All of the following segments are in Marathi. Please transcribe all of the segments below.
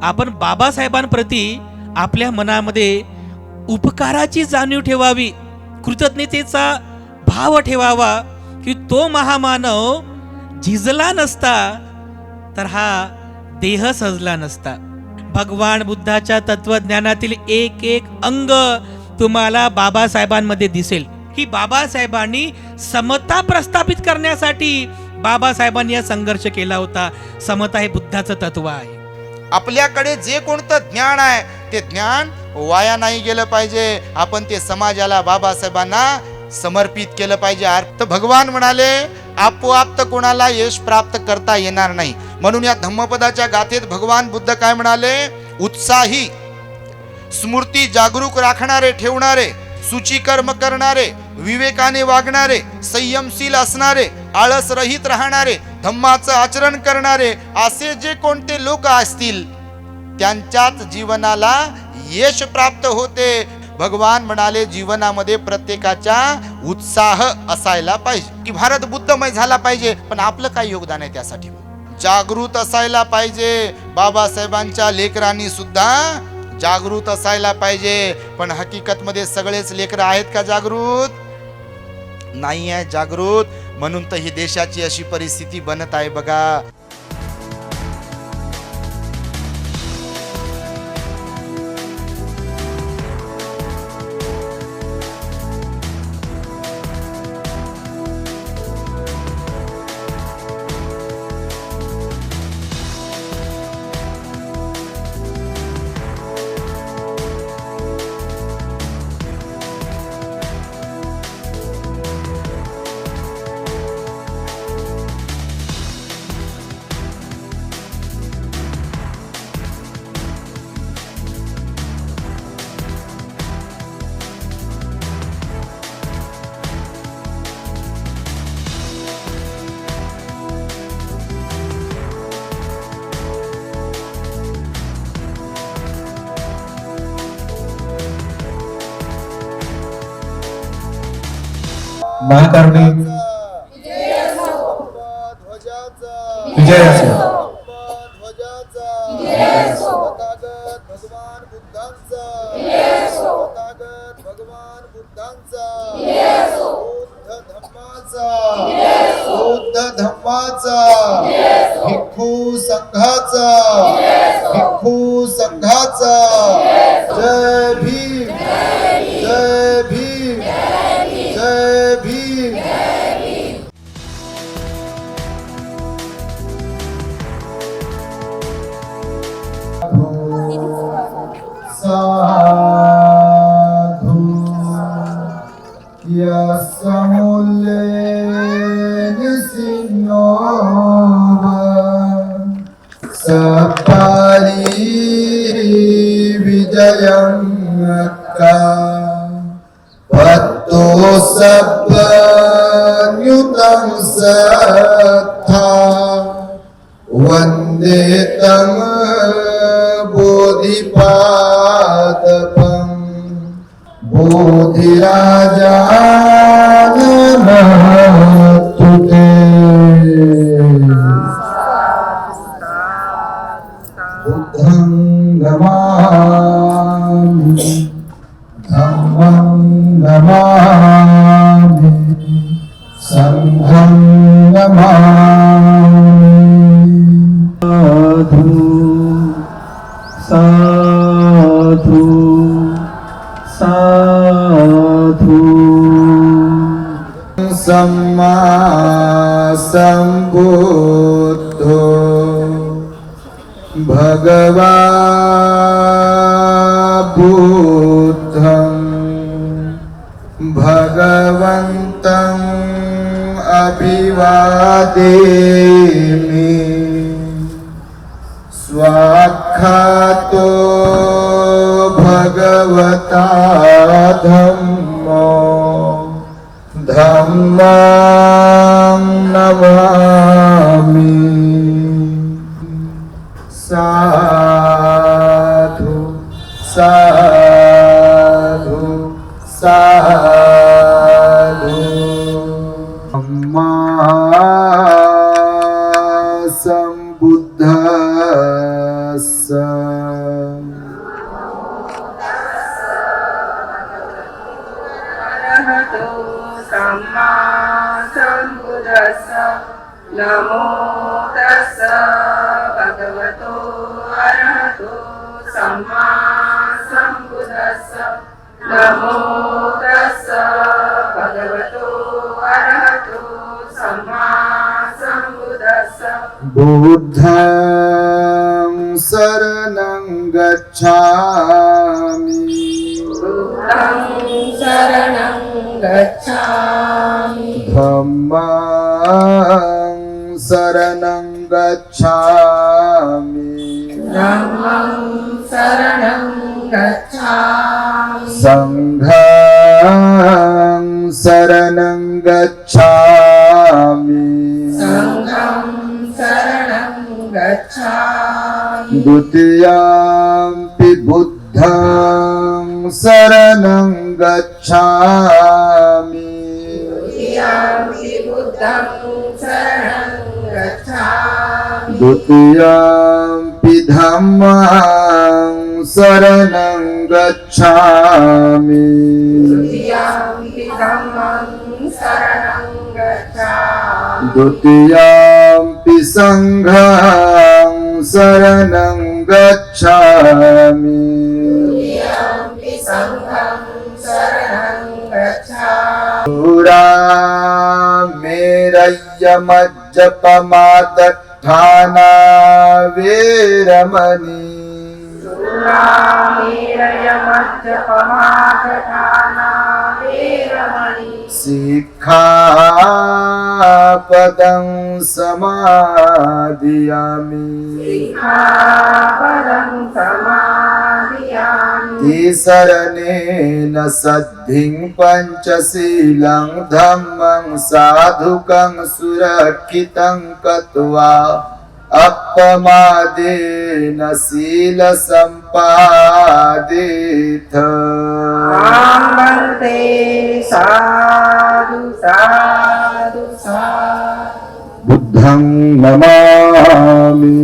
आपण बाबासाहेबांप्रती आपल्या मनामध्ये उपकाराची जाणीव ठेवावी, कृतज्ञतेचा भाव ठेवावा की तो महामानव झिजला नसता तर हा देह सजला नसता. भगवान बुद्धाच्या तत्वज्ञानातील एक एक अंग तुम्हाला बाबासाहेबांमध्ये दिसेल की बाबासाहेबांनी समता प्रस्थापित करण्यासाठी बाबासाहेबांनी हा संघर्ष केला होता. समता हे बुद्धाचं तत्व आहे. आपल्याकडे जे कोणतं ज्ञान आहे ते ज्ञान वाया नाही गेलं पाहिजे. आपण ते समाजाला, बाबासाहेबांना समर्पित केलं पाहिजे. तर भगवान म्हणाले आपोआप तर कोणाला यश प्राप्त करता येणार नाही. म्हणून या धम्मपदाच्या गाथेत भगवान बुद्ध काय म्हणाले? उत्साही, स्मृती जागरूक राखणारे ठेवणारे, सूची कर्म करणारे, विवेकाने वागणारे, संयमशील असणारे, आळस रहित राहणारे, धम्माचं आचरण करणारे असे जे कोणते लोक असतील त्यांच्याच जीवनाला यश प्राप्त होते. भगवान म्हणाले जीवनामध्ये प्रत्येकाचा उत्साह असायला पाहिजे की भारत बुद्धमय झाला पाहिजे. पण आपलं काय योगदान आहे त्यासाठी? जागृत असायला पाहिजे. बाबासाहेबांच्या लेकरांनी सुद्धा जागृत असायला पाहिजे. पण हकीकत मध्ये सगळेच लेकर आहेत का जागृत? नाही आहे जागृत. म्हणून तर ही देशाची अशी परिस्थिती बनत आहे बघा. महाकारुणिक विजय असो. भगवान बुद्धांचा, भगवान बुद्धांचा, बुद्ध धम्माचा, भिक्खू संघाचा, भिक्खू संघाचा. जय भीम, जय भीम, जय भीम. साधु यस्समुल्ले निसिन्नो सपारी विजयं का पत्तो सब न्यूतं सत्था वंदे तं बोधिपादपं बोधिराजान नमस्तुते. बुद्धं नमामि, धम्मं नमामि, संघं नमामि. साधु साधु सम्मा सम्बुद्धो भगवान् बुद्धं भगवन्तं अभिवादेमि. स्वाख्यातो भगवता धम्मो धम्मं नमामि. साधु साधु साधु. सम्मा सम्बुद्धस्स सम्बुद्धस्स नमो तस्स भगवतो अरहतो सम्मा सम्बुद्धस्स नमो तस्स भगवतो अरहतो सम्मा सम्बुद्धस्स बुद्धं शरणं गच्छामि बुद्धं शरणं गच्छामि धम्मं शरणं गच्छामि धम्मं शरणं गच्छामि संघं शरणं गच्छामि संघं शरणं गच्छामि द्वितीयंपि बुद्धं शरणं गच्छामि द्वितीयंपि बुद्धं शरणं गच्छामि द्वितीयंपि धम्मं शरणं गच्छामि द्वितीयंपि धम्मं शरणं गच्छामि द्वितीयंपि संघं शरणं गच्छामि द्वितीयंपि संघं शरणं गच्छामि मेरय्यमज्जपमादठाना वेरमणि सूरामेरयमज्जपमादठाना वेरमणि सिक्खापदं समादियामि सिक्खापदं समादियामि तिसरणेन सद्धिं पञ्चशीलं धम्मं साधुकं सुरक्षितं कृत्वा अपमादेन शीलसम्पादित वन्दे साधु साधु साधु बुद्धं नमामि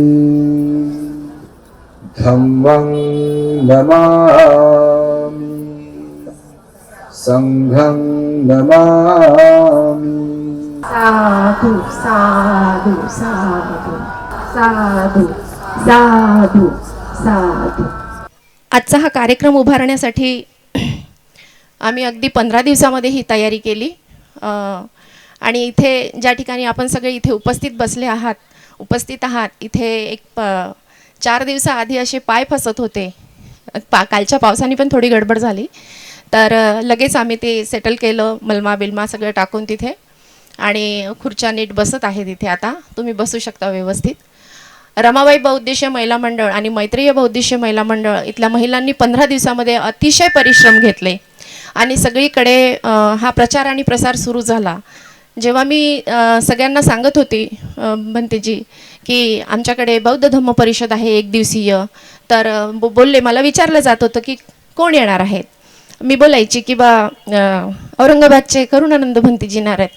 धम्मं नमामि संघं नमामि साधु साधु साधु साधु साधु साधु. आजचा हा कार्यक्रम उभारण्यासाठी आम्ही अगदी 15 दिवसामध्ये ही तयारी केली आणि इथे ज्या ठिकाणी आपण सगळे इथे उपस्थित आहात इथे एक 4 दिवसाआधी असे पाय फसत होते. कालच्या पावसाने पण थोडी गडबड झाली तर लगेच आम्ही ते सेटल केलं, मलमा बिलमा सगळं टाकून तिथे, आणि खुर्च्या नीट बसत आहे तिथे. आता तुम्ही बसू शकता व्यवस्थित. रमाबाई बहुउद्देशीय महिला मंडळ आणि मैत्रीय बहुउद्देशीय महिला मंडळ इथल्या महिलांनी 15 दिवसामध्ये अतिशय परिश्रम घेतले आणि सगळीकडे हा प्रचार आणि प्रसार सुरू झाला. जेव्हा मी सगळ्यांना सांगत होती भंतेजी की आमच्याकडे बौद्ध धम्म परिषद आहे 1 दिवसीय, तर बोलले, मला विचारलं जात होतं की कोण येणार आहेत. मी बोलायची की औरंगाबादचे करुणानंद भंतेजी येणार आहेत,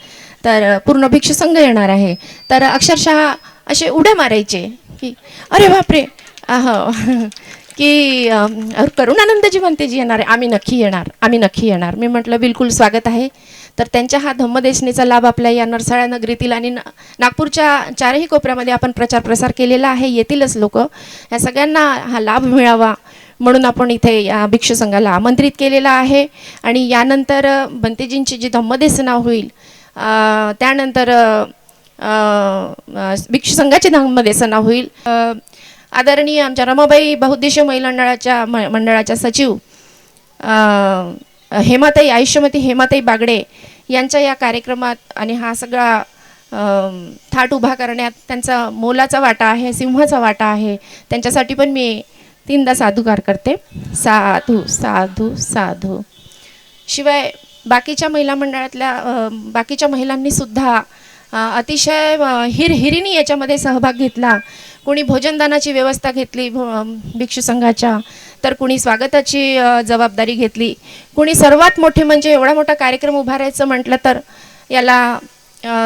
तर पूर्ण भिक्षू संघ येणार आहे. तर अक्षरशः असे उड्या मारायचे की अरे बापरे, की करुणानंदजी भंतेजी येणार आहे, आम्ही नक्की येणार. मी म्हटलं बिलकुल स्वागत आहे. तर त्यांच्या हा धम्मदेशनेचा लाभ आपल्या या नरसाळा नगरीतील आणि नागपूरच्या 4ही कोपऱ्यामध्ये आपण प्रचार प्रसार केलेला आहे. येतीलच लोक. या सगळ्यांना हा लाभ मिळावा म्हणून आपण इथे या भिक्षू संघाला आमंत्रित केलेला आहे. आणि यानंतर भंतेजींची जी धम्मदेसना होईल त्यानंतर भिक्षू संघाची धम्मदेसना होईल. आदरणीय आमच्या रमाबाई बहुउद्देशीय महिला मंडळाच्या सचिव हेमाताई आयुष्यमती हेमाताई बागडे यांच्या या कार्यक्रमात आणि हा सगळा थाट उभा करण्यात त्यांचा मोलाचा वाटा आहे, सिंहाचा वाटा आहे. त्यांच्यासाठी पण मी 3दा साधुकार करते. साधू साधू साधू. शिवाय बाकीच्या महिला मंडळातल्या बाकीच्या महिलांनी सुद्धा अतिशय हिरहिरीने याच्यामध्ये सहभाग घेतला. कोणी भोजनदानाची व्यवस्था घेतली भिक्षू संघाच्या, तर कुणी स्वागताची जबाबदारी घेतली. कुणी सर्वात मोठे म्हणजे एवढा मोठा कार्यक्रम उभारायचं म्हटलं तर याला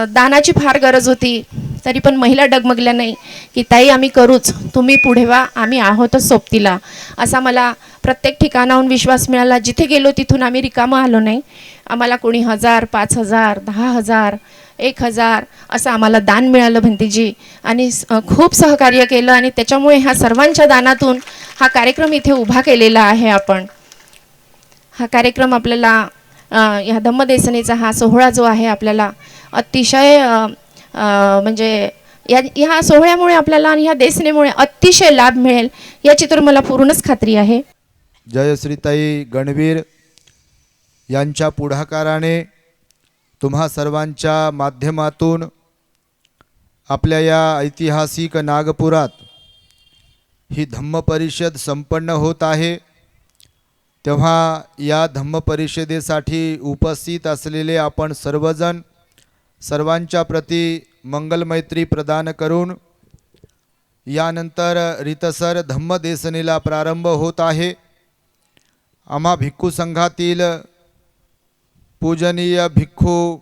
दानाची फार गरज होती. तरी पण महिला डगमगल्या नाही की ताई आम्ही करूच, तुम्ही पुढे व्हा, आम्ही आहोतच सोबतीला. असा मला प्रत्येक ठिकाणाहून विश्वास मिळाला. जिथे गेलो तिथून आम्ही रिकामं आलो नाही. आम्हाला कोणी 1000, 5000, 10,000, 1000 असं आम्हाला दान मिळालं भंतीजी, आणि खूप सहकार्य केलं. आणि त्याच्यामुळे ह्या सर्वांच्या दानातून हा कार्यक्रम इथे उभा केलेला आहे आपण. हा कार्यक्रम आपल्याला ह्या धम्मदेसनेचा हा सोहळा जो आहे आपल्याला अतिशय म्हणजे ह्या सोहळ्यामुळे आपल्याला आणि ह्या देसनेमुळे अतिशय लाभ मिळेल याची तर मला पूर्णच खात्री आहे. जयश्रीताई गणवीर यांच्या पुढाकाराने तुम्हा सर्वांच्या माध्यमातून आपल्या या ऐतिहासिक नागपुरात ही धम्म परिषद संपन्न होत आहे. तेव्हा या धम्म परिषदेसाठी उपस्थित असलेले आपण सर्वजण सर्वांच्या प्रती मंगलमैत्री प्रदान करून यानंतर रीतसर धम्मदेसनेला प्रारंभ होत आहे. आम्हा भिक्खू संघातील पूजनीय भिक्खू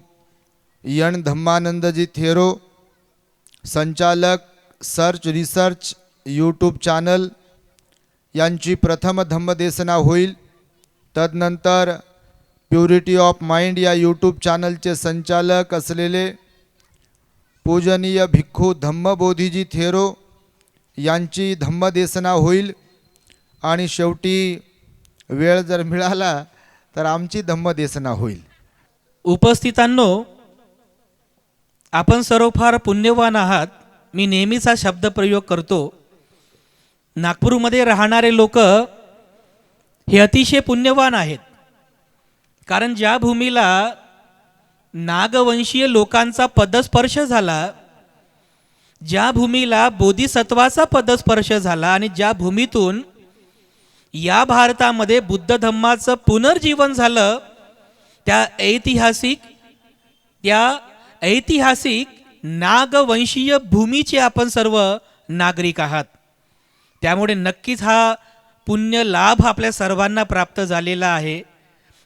यण धम्मानंदजी थेरो, संचालक सर्च रिसर्च यूट्यूब चॅनल यांची प्रथम धम्मदेसना होईल. तदनंतर प्युरिटी ऑफ माइंड या यूट्यूब चॅनलचे संचालक असलेले पूजनीय भिक्खू धम्मबोधीजी थेरो यांची धम्मदेसना होईल. आणि शेवटी वेळ जर मिळाला तर आमची धम्मदेसना होईल. उपस्थितांनो, आपण सर्व फार पुण्यवान आहात. मी नेहमीच हा शब्दप्रयोग करतो. नागपूरमध्ये राहणारे लोक हे अतिशय पुण्यवान आहेत. कारण ज्या भूमीला नागवंशीय लोकांचा पदस्पर्श झाला, ज्या भूमीला बोधिसत्वाचा पदस्पर्श झाला आणि ज्या भूमीतून या भारतामध्ये बुद्ध धम्माचं पुनर्जीवन झालं, त्या ऐतिहासिक नागवंशीय भूमीचे आपण सर्व नागरिक आहात. त्यामुळे नक्कीच हा पुण्य लाभ आपल्या सर्वांना प्राप्त झालेला आहे.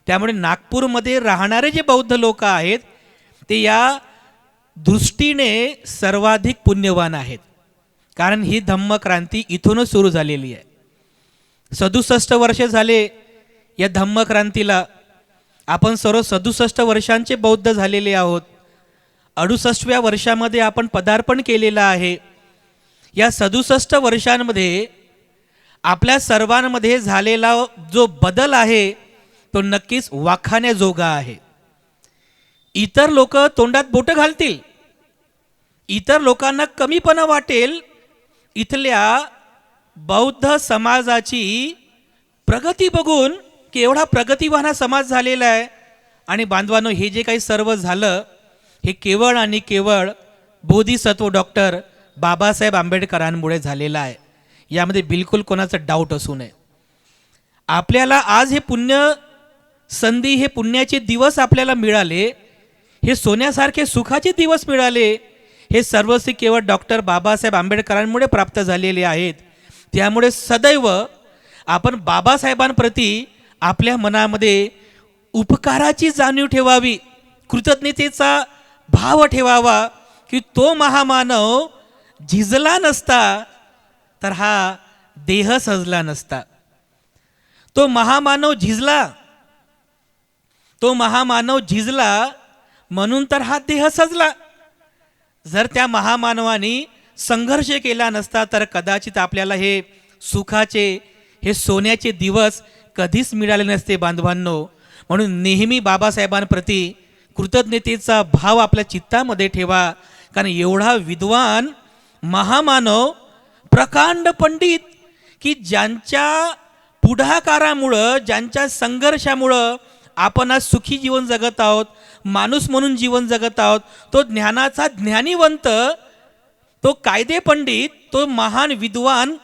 त्यामुळे नागपूरमध्ये राहणारे जे बौद्ध लोक आहेत ते या दृष्टीने सर्वाधिक पुण्यवान आहेत. कारण ही धम्मक्रांती इथूनच सुरू झालेली आहे. 67 वर्षे झाले या धम्मक्रांतीला. आपण सर्व 67 वर्षांचे बौद्ध झालेले आहोत. 68व्या वर्षामध्ये आपण पदार्पण केलेलं आहे. या 67 वर्षांमध्ये आपल्या सर्वांमध्ये झालेला जो बदल आहे तो नक्कीच वाखाण्याजोगा आहे. इतर लोक तोंडात बोटं घालतील, इतर लोकांना कमीपणा वाटेल. इथल्या बौद्ध समाजाची प्रगती बघून की एवढा प्रगतिवान हा समाज झालेला आहे. आणि बांधवांनो, हे जे काही सर्व झालं हे केवळ आणि केवळ बोधिसत्व डॉक्टर बाबासाहेब आंबेडकरांमुळे झालेलं आहे. यामध्ये बिलकुल कोणाचं डाऊट असू नये. आपल्याला आज हे पुण्य संधी, हे पुण्याचे दिवस आपल्याला मिळाले, हे सोन्यासारखे सुखाचे दिवस मिळाले, हे सर्वस्वी केवळ डॉक्टर बाबासाहेब आंबेडकरांमुळे प्राप्त झालेले आहेत. त्यामुळे सदैव आपण बाबासाहेबांप्रती आपल्या मनामध्ये उपकाराची जाणीव ठेवावी, कृतज्ञतेचा भाव ठेवावा की तो महामानव झिजला नसता तर हा देह सजला नसता. तो महामानव झिजला म्हणून तर हा देह सजला. जर त्या महामानवानी संघर्ष केला नसता तर कदाचित आपल्याला हे सुखाचे, हे सोन्याचे दिवस कधीच मिळाले नसते बांधवांनो. म्हणून नेहमी बाबासाहेबांप्रती कृतज्ञतेचा भाव आपल्या चित्तामध्ये ठेवा. कारण एवढा विद्वान महामानव, प्रकांड पंडित की ज्यांच्या पुढाकारामुळं, ज्यांच्या संघर्षामुळं आपण आज सुखी जीवन जगत आहोत, माणूस म्हणून जीवन जगत आहोत. तो ज्ञानाचा ज्ञानीवंत, तो कायदे पंडित, तो महान विद्वान,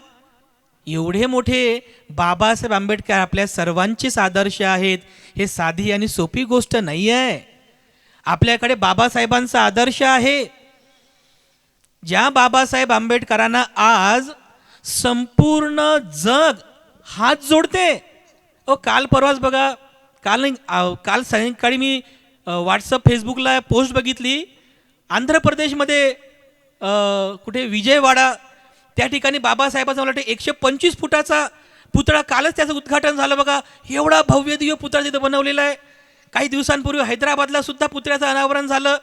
एवढे मोठे बाबासाहेब आंबेडकर आपल्या सर्वांचेच आदर्श आहेत. हे साधी आणि सोपी गोष्ट नाही आहे. आपल्याकडे बाबासाहेबांचा आदर्श आहे. ज्या बाबासाहेब आंबेडकरांना आज संपूर्ण जग हात जोडते. काल परवाच बघा, काल सायंकाळी मी व्हॉट्सअप फेसबुकला पोस्ट बघितली. आंध्र प्रदेशमध्ये कुठे विजयवाडा त्या ठिकाणी बाबासाहेबांचा मला वाटतं 125 फुटाचा पुतळा, कालच त्याचं उद्घाटन झालं बघा. एवढा भव्य दिव्य पुतळा तिथं बनवलेला आहे. काही दिवसांपूर्वी हैदराबादला सुद्धा पुतळ्याचं अनावरण झालं.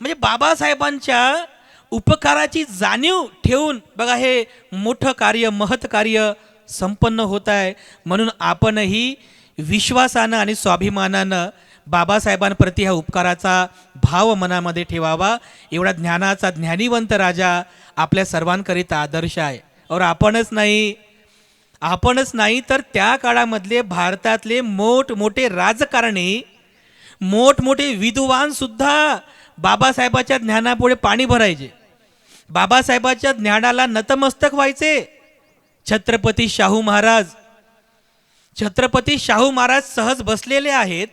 म्हणजे बाबासाहेबांच्या उपकाराची जाणीव ठेवून बघा हे मोठं कार्य, महत् कार्य संपन्न होत आहे. म्हणून आपणही विश्वासानं आणि स्वाभिमानानं बाबासाहेबांप्रती ह्या उपकाराचा भाव मनामध्ये ठेवावा. एवढा ज्ञानाचा ज्ञानीवंत राजा आपल्या सर्वांकरिता आदर्श आहे. और आपणच नाही तर त्या काळामधले भारतातले मोठमोठे राजकारणी, मोठमोठे विद्वान सुद्धा बाबासाहेबाच्या ज्ञानापुढे पाणी भरायचे, बाबासाहेबाच्या ज्ञानाला नतमस्तक व्हायचे. छत्रपती शाहू महाराज सहज बसलेले आहेत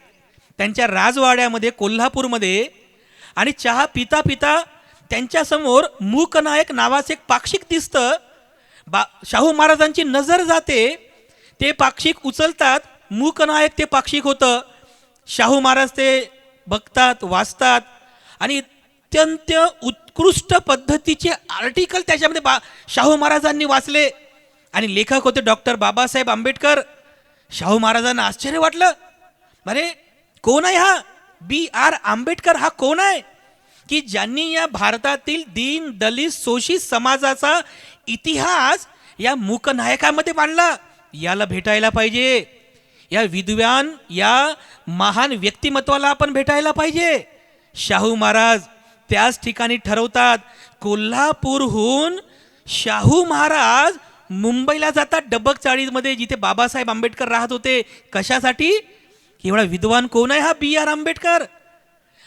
त्यांच्या राजवाड्यामध्ये कोल्हापूरमध्ये, आणि चहा पिता पिता त्यांच्यासमोर मूकनायक नावाचं एक पाक्षिक दिसतं. शाहू महाराजांची नजर जाते, ते पाक्षिक उचलतात. मूकनायक ते पाक्षिक होतं. शाहू महाराज ते बघतात, वाचतात, आणि अत्यंत उत्कृष्ट पद्धतीचे आर्टिकल त्याच्यामध्ये शाहू महाराजांनी वाचले. आणि लेखक होते डॉक्टर बाबासाहेब आंबेडकर. शाहू महाराजांना आश्चर्य वाटलं, अरे कोण आहे हा B.R. आंबेडकर? हा कोण आहे की ज्यांनी या भारतातील दीन दलित शोषित समाजाचा इतिहास या मूकनायकामध्ये मांडला? याला भेटायला पाहिजे. या विद्वान, या महान व्यक्तिमत्वाला आपण भेटायला पाहिजे. शाहू महाराज त्याच ठिकाणी ठरवतात. कोल्हापूरहून शाहू महाराज मुंबईला जातात, डबक चाळीमध्ये, जिथे बाबासाहेब आंबेडकर राहत होते. कशासाठी? एवढा विद्वान कोण आहे हा B.R. आंबेडकर?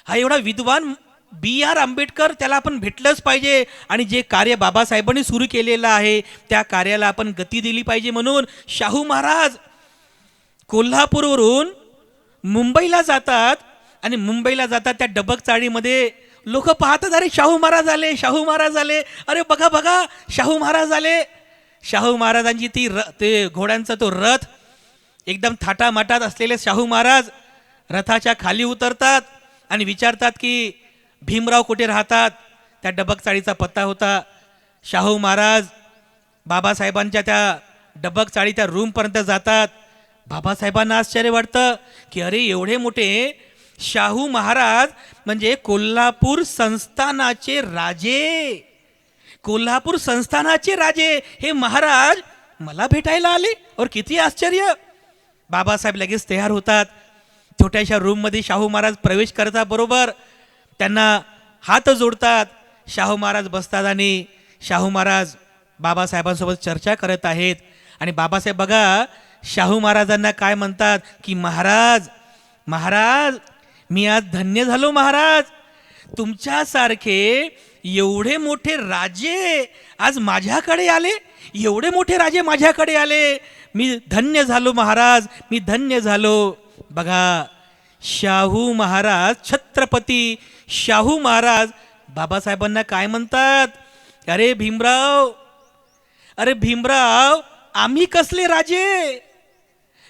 हा एवढा विद्वान B.R. आंबेडकर, त्याला आपण भेटलंच पाहिजे. आणि जे कार्य बाबासाहेबांनी सुरू केलेलं आहे त्या कार्याला आपण गती दिली पाहिजे. म्हणून शाहू महाराज कोल्हापूरवरून मुंबईला जातात, आणि मुंबईला जातात त्या डबक चाळीमध्ये लोक पाहतात, अरे शाहू महाराज आले, शाहू महाराज आले, अरे बघा बघा शाहू महाराज आले. शाहू महाराजांची ते घोड्यांचा तो रथ, एकदम थाटामाटात असलेले शाहू महाराज रथाच्या खाली उतरतात आणि विचारतात की भीमराव कुठे राहतात? त्या डबक चाळीचा पत्ता होता. शाहू महाराज बाबासाहेबांच्या त्या डबक चाळी त्या रूमपर्यंत जातात. बाबासाहेबांना आश्चर्य वाटतं की अरे एवढे मोठे शाहू महाराज म्हणजे कोल्हापूर संस्थानाचे राजे, कोल्हापूर संस्थानाचे राजे हे महाराज मला भेटायला आले, और किती आश्चर्य. बाबासाहेब लगेच तयार होतात. छोट्याशा रूममध्ये शाहू महाराज प्रवेश करतात, बरोबर त्यांना हात जोडतात. शाहू महाराज बसतात आणि शाहू महाराज बाबासाहेबांसोबत चर्चा करत आहेत. आणि बाबासाहेब बघा शाहू महाराजांना काय म्हणतात की महाराज, महाराज मी आज धन्य झालो महाराज, तुमच्यासारखे एवढे मोठे राजे आज माझ्याकडे आले, एवढे मोठे राजे माझ्याकडे आले, मी धन्य झालो महाराज, मी धन्य झालो. बघा शाहू महाराज, छत्रपती शाहू महाराज बाबासाहेबांना काय म्हणतात? अरे भीमराव, अरे भीमराव आम्ही कसले राजे,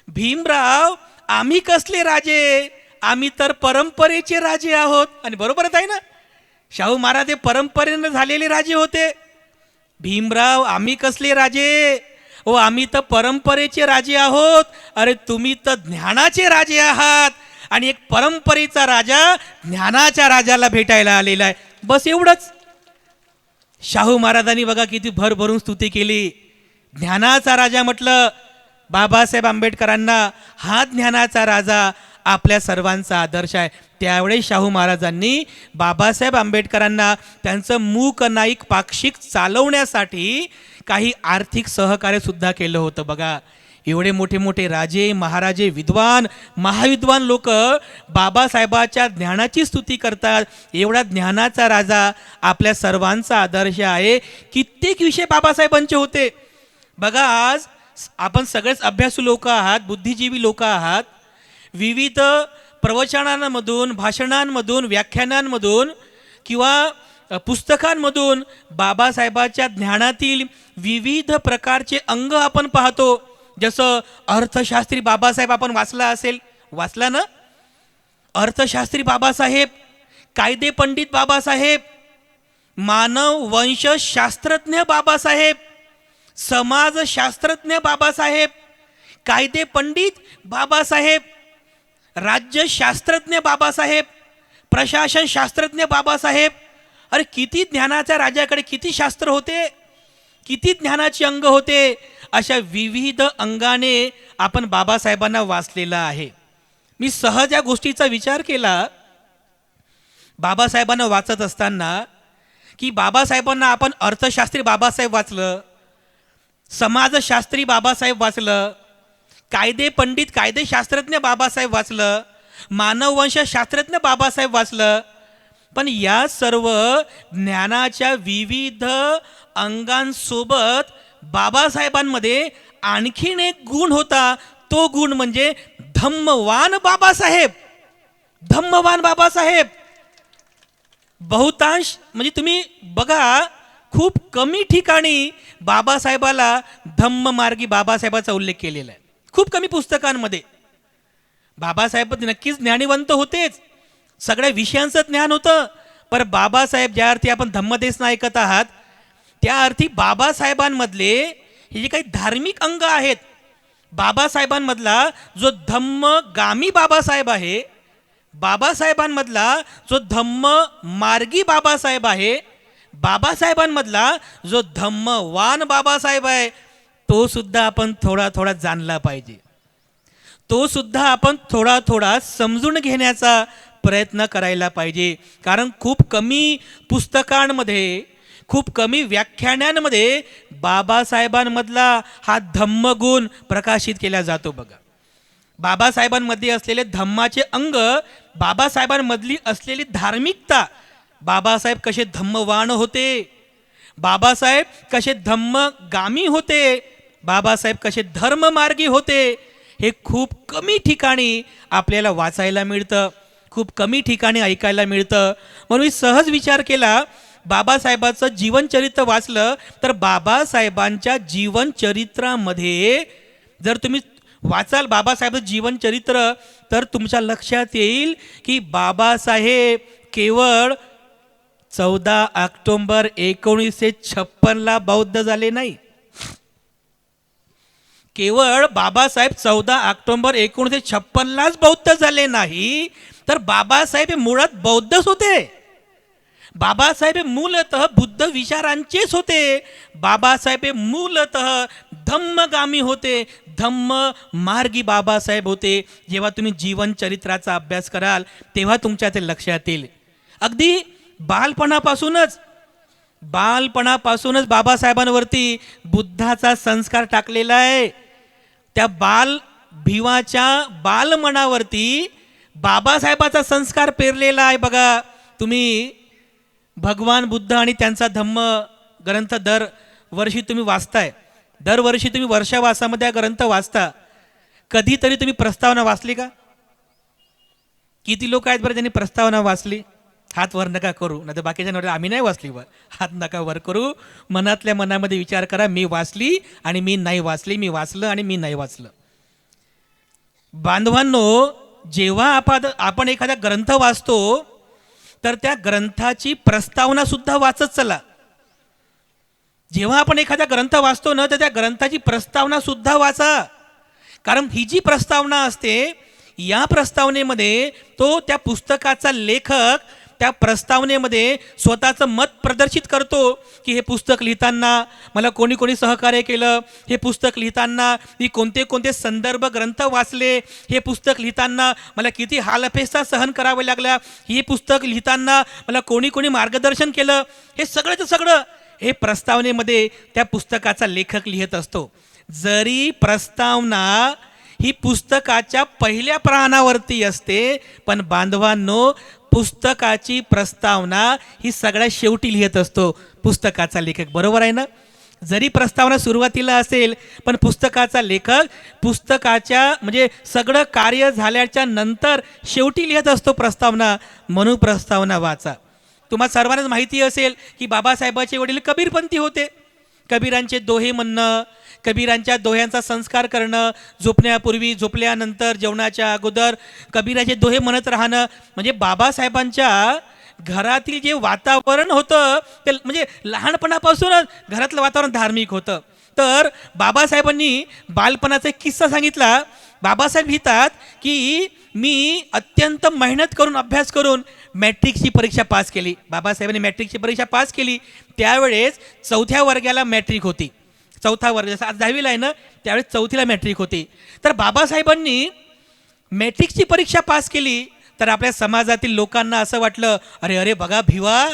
भीमराव आम्ही कसले राजे, आम्ही तर परंपरेचे राजे आहोत. आणि बरोबरच आहे ना, शाहू महाराज हे परंपरेने झालेले राजे होते. भीमराव आम्ही कसले राजे, ओ आम्ही तर परंपरेचे राजे आहोत. अरे तुम्ही तर ज्ञानाचे राजे आहात, आणि एक परंपरेचा राजा ज्ञानाच्या राजाला भेटायला आलेला आहे. बस एवढंच. शाहू महाराजांनी बघा किती भरभरून स्तुती केली. ज्ञानाचा राजा म्हटलं बाबासाहेब आंबेडकरांना, हा ज्ञानाचा राजा आपल्या सर्वांचा आदर्श आहे. त्यावेळेस शाहू महाराजांनी बाबासाहेब आंबेडकरांना त्यांचं मूकनाईक पाक्षिक चालवण्यासाठी काही आर्थिक सहकार्य सुद्धा केलं होतं. बघा एवढे मोठे मोठे राजे, महाराजे, विद्वान, महाविद्वान लोक बाबासाहेबाच्या ज्ञानाची स्तुती करतात. एवढा ज्ञानाचा राजा आपल्या सर्वांचा आदर्श आहे. कित्येक विषय बाबासाहेबांचे होते. बघा आज आपण सगळेच अभ्यासू लोक आहात, बुद्धिजीवी लोक आहात. विविध प्रवचनांमधून, भाषणांमधून, व्याख्यानांमधून किंवा पुस्तकांमधून बाबासाहेबाच्या ज्ञानातील विविध प्रकारचे अंग आपण पाहतो. जसं अर्थशास्त्री बाबासाहेब आपण वाचला असेल, वाचला ना? अर्थशास्त्री बाबासाहेब, कायदे पंडित बाबासाहेब, मानव वंश शास्त्रज्ञ बाबासाहेब, समाजशास्त्रज्ञ बाबासाहेब, कायदे पंडित बाबासाहेब, राज्यशास्त्रज्ञ बाबासाहेब, प्रशासन शास्त्रज्ञ बाबासाहेब. अरे किती ज्ञानाच्या राजाकडे किती शास्त्र होते, किती ज्ञानाची अंग होते. अशा विविध अंगाने आपण बाबासाहेबांना वाचलेलं आहे. मी सहज या गोष्टीचा विचार केला बाबासाहेबांना वाचत असताना, की बाबासाहेबांना आपण अर्थशास्त्री बाबासाहेब वाचलं, समाजशास्त्री बाबासाहेब वाचलं, कायदे पंडित कायदेशास्त्रज्ञ बाबासाहेब वाचलं, मानववंश शास्त्रज्ञ बाबासाहेब वाचलं. पण या सर्व ज्ञानाच्या विविध अंगांसोबत बाबासाहेबांमध्ये आणखीन एक गुण होता. तो गुण म्हणजे धम्मवान बाबासाहेब. धम्मवान बाबासाहेब. बहुतांश म्हणजे तुम्ही बघा, खूप कमी ठिकाणी बाबासाहेबाला धम्ममार्गी बाबासाहेबाचा उल्लेख केलेला आहे. खूप कमी पुस्तकांमध्ये. बाबासाहेब नक्कीच ज्ञानीवंत होतेच, सगळ्या विषयांचं ज्ञान होतं. पण बाबासाहेब ज्या अर्थी आपण धम्मदेसना ऐकत आहात, त्या अर्थी बाबासाहेबांमधले हे जे काही धार्मिक अंग आहेत, बाबासाहेबांमधला जो धम्मगामी बाबासाहेब आहे, बाबासाहेबांमधला जो धम्म मार्गी बाबासाहेब आहे, बाबासाहेबांमधला जो धम्मवान बाबासाहेब आहे, तो सुद्धा आपण थोडा थोडा जाणला पाहिजे. तो सुद्धा आपण थोडा थोडा समजून घेण्याचा प्रयत्न करायला पाहिजे. कारण खूप कमी पुस्तकांमध्ये, खूप कमी व्याख्यानांमध्ये बाबासाहेबांमधला हा धम्मगुण प्रकाशित केला जातो. बघा, बाबासाहेबांमध्ये असलेले धम्माचे अंग, बाबासाहेबांमधली असलेली धार्मिकता, बाबासाहेब कसे धम्मवान होते, बाबासाहेब कसे धम्मगामी होते, बाबासाहेब कसे धर्ममार्गी होते, हे खूप कमी ठिकाणी आपल्याला वाचायला मिळतं, खूप कमी ठिकाणी ऐकायला मिळतं. म्हणून मी सहज विचार केला, बाबासाहेबाचं जीवनचरित्र वाचलं तर बाबासाहेबांच्या जीवनचरित्रामध्ये जर तुम्ही वाचाल बाबासाहेबांचं जीवनचरित्र, तर तुमच्या लक्षात येईल की बाबासाहेब केवळ 14 ऑक्टोबर 1956 बौद्ध झाले नाही. केवळ बाबासाहेब 14 ऑक्टोबर 1956 बौद्ध झाले नाही, तर बाबासाहेब हे मुळात बौद्धच होते. बाबासाहेब हे मूलतः बुद्ध विचारांचेच होते. बाबासाहेब हे मूलतः धम्मगामी होते, धम्म मार्गी बाबासाहेब होते. जेव्हा तुम्ही जीवनचरित्राचा अभ्यास कराल तेव्हा तुमच्या ते लक्षात येईल. अगदी बालपणापासूनच बाबासाहेबांवरती बुद्धाचा संस्कार टाकलेला आहे. त्या भीमाच्या बालमनावरती बाबासाहेबाचा संस्कार पेरलेला आहे. बघा, तुम्ही भगवान बुद्ध आणि त्यांचा धम्म ग्रंथ दरवर्षी तुम्ही वाचताय. दरवर्षी तुम्ही वर्षावासामध्ये हा ग्रंथ वाचता. कधीतरी तुम्ही प्रस्तावना वाचली का? किती लोक आहेत बरं ज्यांनी प्रस्तावना वाचली? हात वर नका करू, नाही तर बाकीच्या आम्ही नाही वाचली. वर हात नका वर करू. मनातल्या मनामध्ये विचार करा, मी वाचली आणि मी नाही वाचली, मी वाचलं आणि मी नाही वाचलं. बांधवांनो, जेव्हा आपण एखादा ग्रंथ वाचतो तर त्या ग्रंथाची प्रस्तावना सुद्धा वाचत चला. जेव्हा आपण एखादा ग्रंथ वाचतो ना, तर त्या ग्रंथाची प्रस्तावना सुद्धा वाचा. कारण ही जी प्रस्तावना असते, या प्रस्तावनेमध्ये तो त्या पुस्तकाचा लेखक त्या प्रस्तावनेमध्ये स्वतःचं मत प्रदर्शित करतो की हे पुस्तक लिहिताना मला कोणी कोणी सहकार्य केलं, हे पुस्तक लिहिताना मी कोणते कोणते संदर्भ ग्रंथ वाचले, हे पुस्तक लिहिताना मला किती हालअपेष्टा सहन करावे लागल्या, हे पुस्तक लिहिताना मला कोणी कोणी मार्गदर्शन केलं. हे सगळंच सगळं हे प्रस्तावनेमध्ये त्या पुस्तकाचा लेखक लिहित असतो. जरी प्रस्तावना ही पुस्तकाच्या पहिल्या पानावरती असते, पण बांधवांनो, पुस्तकाची प्रस्तावना ही सगळ्यात शेवटी लिहित असतो पुस्तकाचा लेखक. बरोबर आहे ना? जरी प्रस्तावना सुरुवातीला असेल, पण पुस्तकाचा लेखक पुस्तकाच्या म्हणजे सगळं कार्य झाल्याच्या नंतर शेवटी लिहित असतो प्रस्तावना. म्हणून प्रस्तावना वाचा. तुम्हाला सर्वांनाच माहिती असेल की बाबासाहेबाचे वडील कबीरपंथी होते. कबीरांचे दोहे म्हणणं, कबीरांच्या दोह्यांचा संस्कार करणं, झोपण्यापूर्वी, झोपल्यानंतर, जेवणाच्या अगोदर कबीराचे दोहे म्हणत राहणं, म्हणजे बाबासाहेबांच्या घरातील जे वातावरण होतं ते म्हणजे लहानपणापासूनच घरातलं वातावरण धार्मिक होतं. तर बाबासाहेबांनी बालपणाचा एक किस्सा सांगितला. बाबासाहेब लिहितात की मी अत्यंत मेहनत करून अभ्यास करून मॅट्रिकची परीक्षा पास केली. बाबासाहेबांनी मॅट्रिकची परीक्षा पास केली. त्यावेळेस 4थ्या वर्गाला मॅट्रिक होती. 4था वर्ग जसं आज 10वीला आहे ना, त्यावेळेस 4थीला मॅट्रिक होती. तर बाबासाहेबांनी मॅट्रिकची परीक्षा पास केली. तर आपल्या समाजातील लोकांना असं वाटलं, अरे अरे बघा भिवा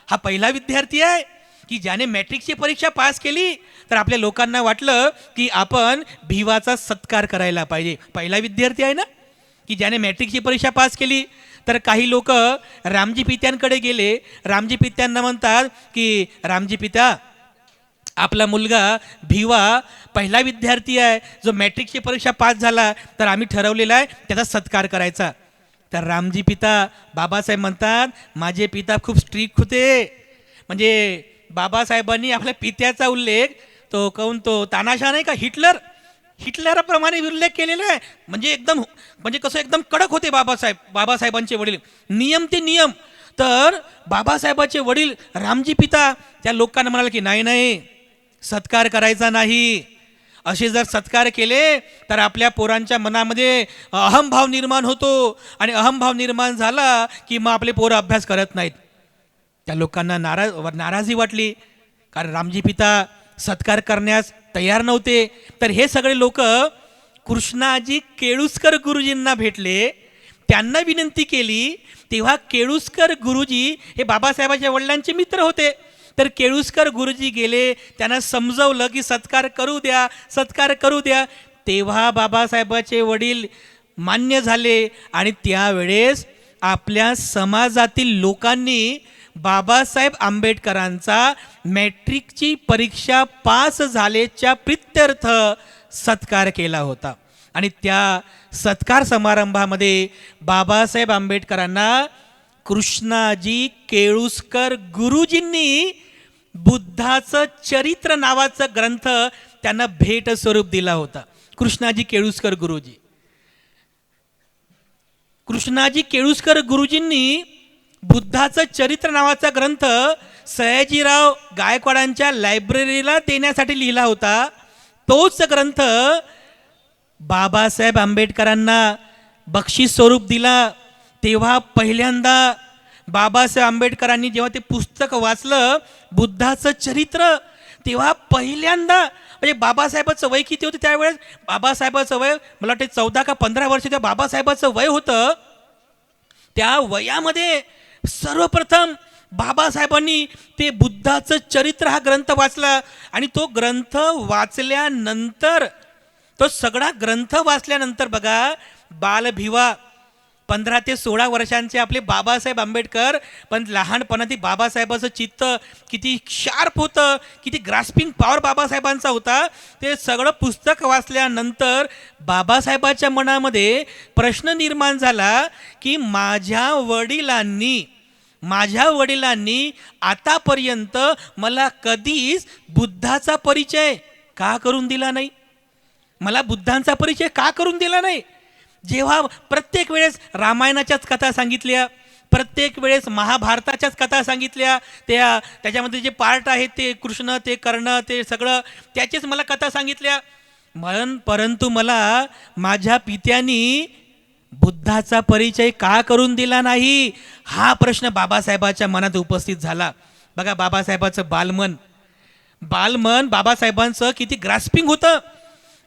हा पहिला विद्यार्थी आहे की ज्याने मॅट्रिकची परीक्षा पास केली. तर आपल्या लोकांना वाटलं की आपण भिवाचा सत्कार करायला पाहिजे. पहिला विद्यार्थी आहे ना की ज्याने मॅट्रिकची परीक्षा पास केली. तर काही लोक रामजी पित्यांकडे गेले. रामजी पित्यांना म्हणतात की रामजी पिता, आपला मुलगा भिवा पहिला विद्यार्थी आहे जो मॅट्रिकची परीक्षा पास झाला, तर आम्ही ठरवलेला आहे त्याचा सत्कार करायचा. तर रामजी पिता बाबासाहेब म्हणतात, माझे पिता खूप स्ट्रिक्ट होते. म्हणजे बाबासाहेबांनी आपल्या पित्याचा उल्लेख तो तानाशाह नाही का, हिटलरप्रमाणे उल्लेख केलेला आहे. म्हणजे कसं एकदम कडक होते बाबासाहेबांचे वडील, नियम ते नियम. तर बाबासाहेबांचे वडील रामजी पिता त्या लोकांना म्हणाले की नाही सत्कार करायचा नाही. असे जर सत्कार केले तर आपल्या पोरांच्या मनामध्ये अहंभाव निर्माण होतो आणि अहंभाव निर्माण झाला की मग आपले पोरं अभ्यास करत नाहीत. त्या लोकांना नाराजी वाटली कारण रामजी पिता सत्कार करण्यास तयार नव्हते. तर हे सगळे लोक कृष्णाजी केळुस्कर गुरुजींना भेटले, त्यांना विनंती केली. तेव्हा केळुस्कर गुरुजी हे बाबासाहेबांच्या वडिलांचे मित्र होते. तर केळुस्कर गुरुजी गेले, त्यांना समजवलं की सत्कार करू द्या. तेव्हा बाबासाहेबाचे वडील मान्य झाले आणि त्यावेळेस आपल्या समाजातील लोकांनी बाबासाहेब आंबेडकरांचा मॅट्रिकची परीक्षा पास झाल्याच्या प्रित्यर्थ सत्कार केला होता. आणि त्या सत्कार समारंभामध्ये बाबासाहेब आंबेडकरांना कृष्णाजी केळुस्कर गुरुजींनी बुद्धाचं चरित्र नावाचा ग्रंथ त्यांना भेट स्वरूप दिला होता. कृष्णाजी केळुस्कर गुरुजींनी बुद्धाचं चरित्र नावाचा ग्रंथ सयाजीराव गायकवाडांच्या लायब्ररीला देण्यासाठी लिहिला होता. तोच ग्रंथ बाबासाहेब आंबेडकरांना बक्षीस स्वरूप दिला. तेव्हा पहिल्यांदा बाबासाहेब आंबेडकरांनी जेव्हा ते पुस्तक वाचलं बुद्धाचं चरित्र, तेव्हा पहिल्यांदा म्हणजे बाबासाहेबाचं वय किती होतं त्यावेळेस? बाबासाहेबाचं वय मला वाटते 14 का 15 वर्ष त्या बाबासाहेबाचं वय होतं. त्या वयामध्ये सर्वप्रथम बाबासाहेबांनी ते बुद्धाचं चरित्र हा ग्रंथ वाचला. आणि तो ग्रंथ वाचल्यानंतर, तो सगळा ग्रंथ वाचल्यानंतर बघा, बालभिवा 15 ते 16 वर्षांचे आपले बाबासाहेब आंबेडकर, पण लहानपणातील बाबासाहेबाचं चित्त किती शार्प होतं, किती ग्रास्पिंग पॉवर बाबासाहेबांचा होता. ते सगळं पुस्तक वाचल्यानंतर बाबासाहेबाच्या मनामध्ये प्रश्न निर्माण झाला की माझ्या वडिलांनी आतापर्यंत मला कधीच बुद्धाचा परिचय का करून दिला नाही? मला बुद्धांचा परिचय का करून दिला नाही? जेव्हा प्रत्येक वेळेस रामायणाच्याच कथा सांगितल्या, प्रत्येक वेळेस महाभारताच्याच कथा सांगितल्या, त्याच्यामध्ये जे पार्ट आहेत ते कृष्ण, ते कर्ण, ते सगळं त्याचेच मला कथा सांगितल्या. परंतु मला माझ्या पित्यांनी बुद्धाचा परिचय का करून दिला नाही, हा प्रश्न बाबासाहेबाच्या मनात उपस्थित झाला. बघा, बाबासाहेबाचं बालमन बाबासाहेबांचं किती ग्रास्पिंग होतं.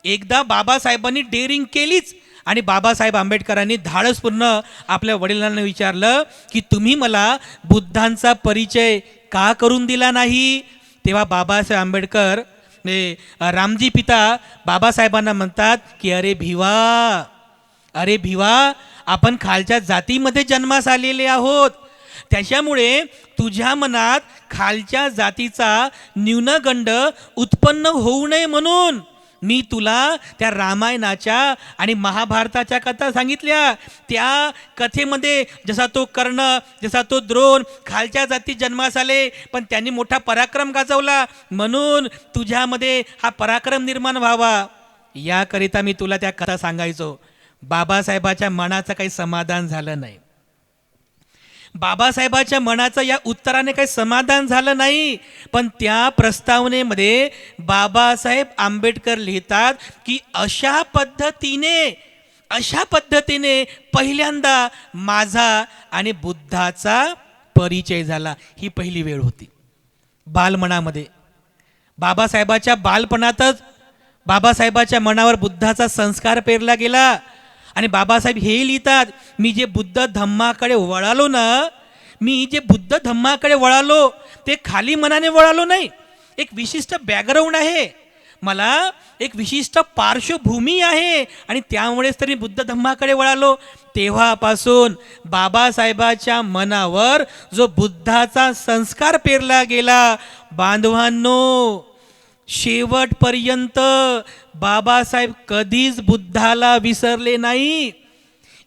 एकदा बाबासाहेबांनी डेअरिंग केलीच आणि बाबासाहेब आंबेडकरांनी धाडसपूर्ण आपल्या वडिलांना विचारलं की तुम्ही मला बुद्धांचा परिचय का करून दिला नाही? तेव्हा बाबासाहेब आंबेडकर रामजी पिता बाबासाहेबांना म्हणतात की अरे भिवा, आपण खालच्या जातीमध्ये जन्मास आलेले आहोत. त्याच्यामुळे तुझ्या मनात खालच्या जातीचा न्यूनगंड उत्पन्न होऊ नये म्हणून मी तुला त्या रामायणाच्या आणि महाभारताच्या कथा सांगितल्या. त्या कथेमध्ये जसा तो कर्ण, जसा तो द्रोण खालच्या जातीत जन्मास आले, पण त्यांनी मोठा पराक्रम गाजवला, म्हणून तुझ्यामध्ये हा पराक्रम निर्माण व्हावा याकरिता मी तुला त्या कथा सांगायचो. बाबासाहेबाच्या मनाचं काही समाधान झालं नाही. बाबासाहेबाच्या मनाचं या उत्तराने काही समाधान झालं नाही, पण त्या प्रस्तावनेमध्ये बाबासाहेब आंबेडकर लिहितात की अशा पद्धतीने पहिल्यांदा माझा आणि बुद्धाचा परिचय झाला. ही पहिली वेळ होती बालमनामध्ये. बाबासाहेबाच्या बालपणातच बाबासाहेबाच्या मनावर बुद्धाचा संस्कार पेरला गेला. आणि बाबासाहेब हे लिहितात, मी जे बुद्ध धम्माकडे वळालो ते खाली मनाने वळालो नाही. एक विशिष्ट बॅकग्राऊंड आहे, मला एक विशिष्ट पार्श्वभूमी आहे आणि त्यामुळेच तरी बुद्ध धम्माकडे वळालो. तेव्हापासून बाबासाहेबाच्या मनावर जो बुद्धाचा संस्कार पेरला गेला, बांधवांनो, शेवटपर्यंत बाबासाहेब कधीच बुद्धाला विसरले नाही.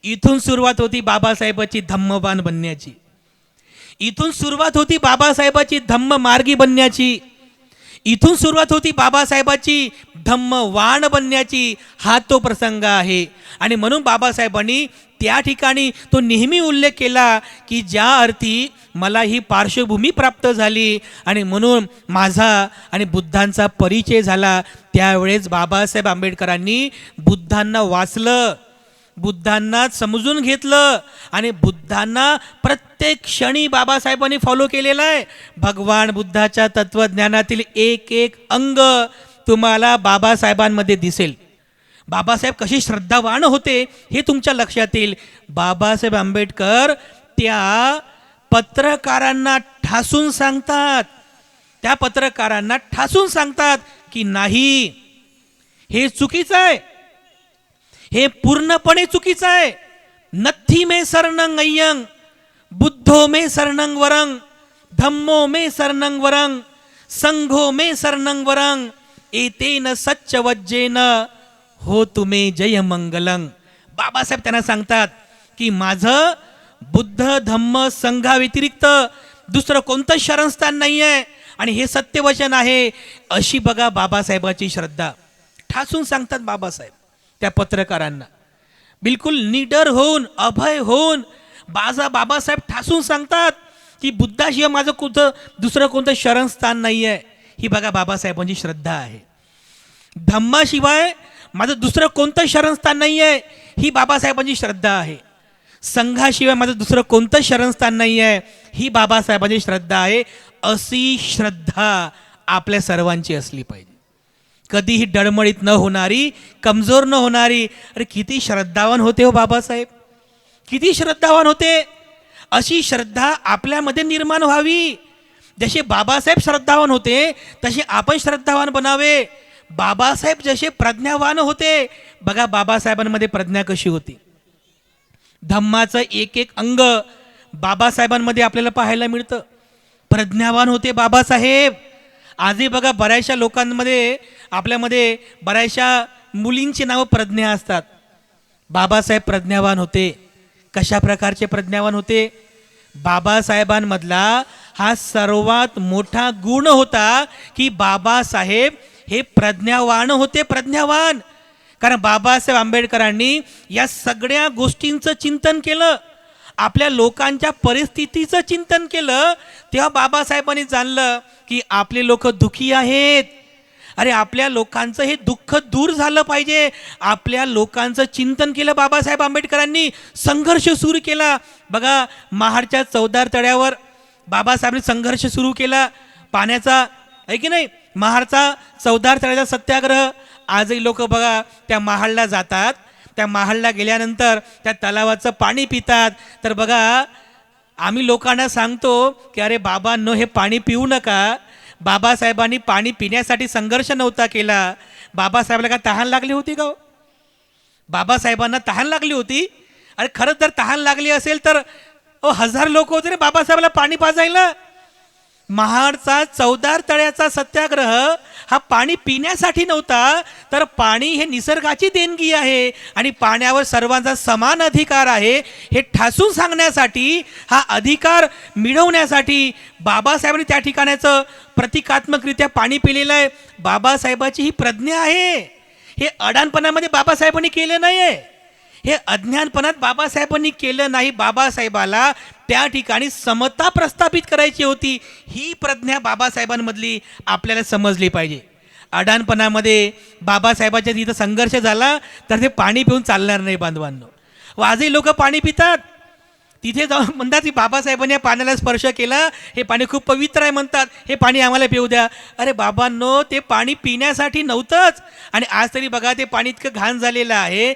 इथून सुरुवात होती बाबासाहेबाची धम्मवान बनण्याची, इथून सुरुवात होती बाबासाहेबाची धम्म मार्गी बनण्याची, इथून सुरुवात होती बाबासाहेबाची धम्मवान बनण्याची. हा तो प्रसंग आहे. आणि म्हणून बाबासाहेबांनी त्या ठिकाणी तो नेहमी उल्लेख केला की ज्या अर्थी मला ही पार्श्वभूमी प्राप्त झाली आणि म्हणून माझा आणि बुद्धांचा परिचय झाला, त्यावेळेस बाबासाहेब आंबेडकरांनी बुद्धांना वाचलं, बुद्धांना समजून घेतलं आणि बुद्धांना प्रत्येक क्षणी बाबासाहेबांनी फॉलो केलेलं आहे. भगवान बुद्धाच्या तत्वज्ञानातील एक एक अंग तुम्हाला बाबासाहेबांमध्ये दिसेल. बाबासाहेब कशी श्रद्धावान होते हे तुमच्या लक्षात येईल. बाबासाहेब आंबेडकर त्या पत्रकारांना ठासून सांगतात, की नाही, हे चुकीचं आहे, हे पूर्णपणे चुकीचं आहे. नथी मे शरणं अय्यं, बुद्धो मे शरणं वरं, धम्मो मे शरणं वरं, संघो मे शरणं वरं, एतेन सच्च वज्जेन हो तुम्ही जय मंगलं. बाबासाहेब त्यांना सांगतात की माझं बुद्ध धम्म संघाव्यतिरिक्त दुसरं कोणतं शरणस्थान नाही आहे आणि हे सत्यवचन आहे. अशी बघा बाबासाहेबाची श्रद्धा. ठासून सांगतात बाबासाहेब त्या पत्रकारांना, बिलकुल निडर होऊन, अभय होऊन बाबासाहेब ठासून सांगतात की बुद्धाशिवाय माझं दुसरं कोणतं शरणस्थान नाही आहे. ही बघा बाबासाहेबांची श्रद्धा आहे. धम्माशिवाय माझं दुसरं कोणतं शरणस्थान नाही आहे, ही बाबासाहेबांची श्रद्धा आहे. संघाशिवाय माझं दुसरं कोणतं शरणस्थान नाही आहे, ही बाबासाहेबांची श्रद्धा आहे. अशी श्रद्धा आपल्या सर्वांची असली पाहिजे. कधीही डळमळीत न होणारी, कमजोर न होणारी. अरे किती श्रद्धावान होते हो बाबासाहेब, किती श्रद्धावान होते. अशी श्रद्धा आपल्यामध्ये निर्माण व्हावी. जसे बाबासाहेब श्रद्धावान होते तसे आपण श्रद्धावान बनावे. बाबासाहेब जसे प्रज्ञावान होते, बघा बाबासाहेबांमध्ये प्रज्ञा कशी होती. धम्माचं एक एक अंग बाबासाहेबांमध्ये आपल्याला पाहायला मिळतं. प्रज्ञावान होते बाबासाहेब. आजही बघा बऱ्याचशा लोकांमध्ये, आपल्यामध्ये बऱ्याचशा मुलींची नावं प्रज्ञा असतात. बाबासाहेब प्रज्ञावान होते. कशा प्रकारचे प्रज्ञावान होते? बाबासाहेबांमधला हा सर्वात मोठा गुण होता की बाबासाहेब हे प्रज्ञावान होते, प्रज्ञावान. कारण बाबासाहेब आंबेडकरांनी या सगळ्या गोष्टींचं चिंतन केलं, आपल्या लोकांच्या परिस्थितीचं चिंतन केलं. तेव्हा बाबासाहेबांनी जाणलं की आपले लोक दुःखी आहेत. अरे आपल्या लोकांचं हे दुःख दूर झालं पाहिजे. आपल्या लोकांचं चिंतन केलं बाबासाहेब आंबेडकरांनी, संघर्ष सुरू केला. बघा महाडच्या चौदार तळ्यावर बाबासाहेबांनी संघर्ष सुरू केला पाण्याचा, आहे की नाही. महाडचा चौदार तळ्याचा सत्याग्रह. आजही लोक बघा त्या महाडला जातात, त्या महाडला गेल्यानंतर त्या तलावाचं पाणी पितात. तर बघा आम्ही लोकांना सांगतो की अरे बाबांनो हे पाणी पिऊ नका. बाबासाहेबांनी पाणी पिण्यासाठी संघर्ष नव्हता केला. बाबासाहेबाला का तहान लागली होती का? बाबासाहेबांना तहान लागली होती. अरे खरंच जर तहान लागली असेल तर हजार लोक होते रे बाबासाहेबाला पाणी पाजायला. महाडचा चौदार तळ्याचा सत्याग्रह हा पाणी पिण्यासाठी नव्हता, तर पाणी हे निसर्गाची देणगी आहे आणि पाण्यावर सर्वांचा समान अधिकार आहे हे ठासून सांगण्यासाठी, हा अधिकार मिळवण्यासाठी बाबासाहेबांनी त्या ठिकाणाचं प्रतिकात्मकरित्या पाणी पिलेलं आहे. बाबासाहेबाची ही प्रज्ञा आहे. हे अडाणपणामध्ये बाबासाहेबांनी केलं नाही आहे, हे अज्ञानपणात बाबासाहेबांनी केलं नाही. बाबासाहेबाला त्या ठिकाणी समता प्रस्थापित करायची होती. ही प्रज्ञा बाबासाहेबांमधली आपल्याला समजली पाहिजे. अडाणपणामध्ये बाबासाहेबांच्या तिथं संघर्ष झाला तर ते पाणी पिऊन चालणार नाही बांधवांनो. व आजही लोक पाणी पितात, तिथे जाऊन म्हणतात की बाबासाहेबांनी या पाण्याला स्पर्श केला, हे पाणी खूप पवित्र आहे म्हणतात, हे पाणी आम्हाला पिऊ द्या. अरे बाबांनो, ते पाणी पिण्यासाठी नव्हतंच. आणि आज तरी बघा ते पाणी इतकं घाण झालेलं आहे.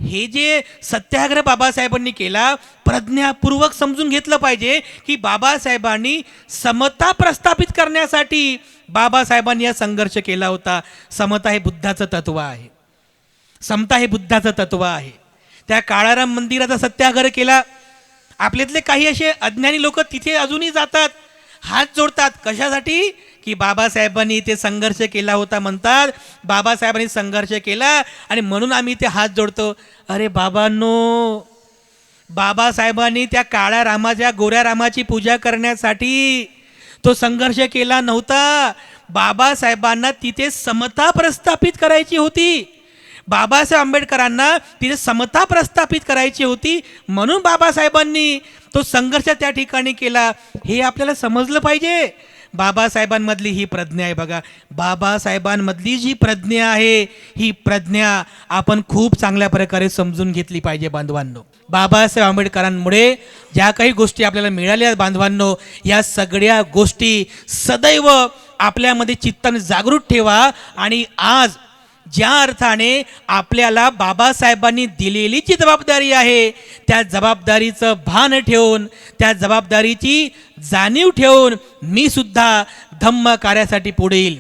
हे जे सत्याग्रह बाबासाहेबांनी केला, प्रज्ञापूर्वक समजून घेतलं पाहिजे की बाबासाहेबांनी समता प्रस्थापित करण्यासाठी बाबासाहेबांनी हा संघर्ष केला होता. समता हे बुद्धाचं तत्व आहे, समता हे बुद्धाचं तत्व आहे. त्या काळाराम मंदिराचा सत्याग्रह केला. आपल्यातले काही असे अज्ञानी लोक तिथे अजूनही जातात, हात जोडतात. कशासाठी? की बाबासाहेबांनी ते संघर्ष केला होता म्हणतात. बाबासाहेबांनी संघर्ष केला आणि म्हणून आम्ही ते हात जोडतो. अरे बाबांनो, बाबासाहेबांनी त्या काळ्या रामाच्या, गोऱ्या रामाची पूजा करण्यासाठी तो संघर्ष केला नव्हता. बाबासाहेबांना तिथे समता प्रस्थापित करायची होती. बाबासाहेब आंबेडकरांना तिथे समता प्रस्थापित करायची होती, म्हणून बाबासाहेबांनी तो संघर्ष त्या ठिकाणी केला. हे आपल्याला समजलं पाहिजे. बाबासाहेबांमधली ही प्रज्ञा आहे बघा. बाबासाहेबांमधली जी प्रज्ञा आहे, ही प्रज्ञा आपण खूप चांगल्या प्रकारे समजून घेतली पाहिजे बांधवांनो. बाबासाहेब आंबेडकरांमुळे ज्या काही गोष्टी आपल्याला मिळाल्या बांधवांनो, या सगळ्या गोष्टी सदैव आपल्यामध्ये चित्ताने जागृत ठेवा. आणि आज ज्या अर्थाने आपल्याला बाबासाहेबांनी दिलेली जी जबाबदारी आहे, त्या जबाबदारीचं भान ठेवून, त्या जबाबदारीची जाणीव ठेवून मी सुद्धा धम्म कार्यासाठी पुढे येईल.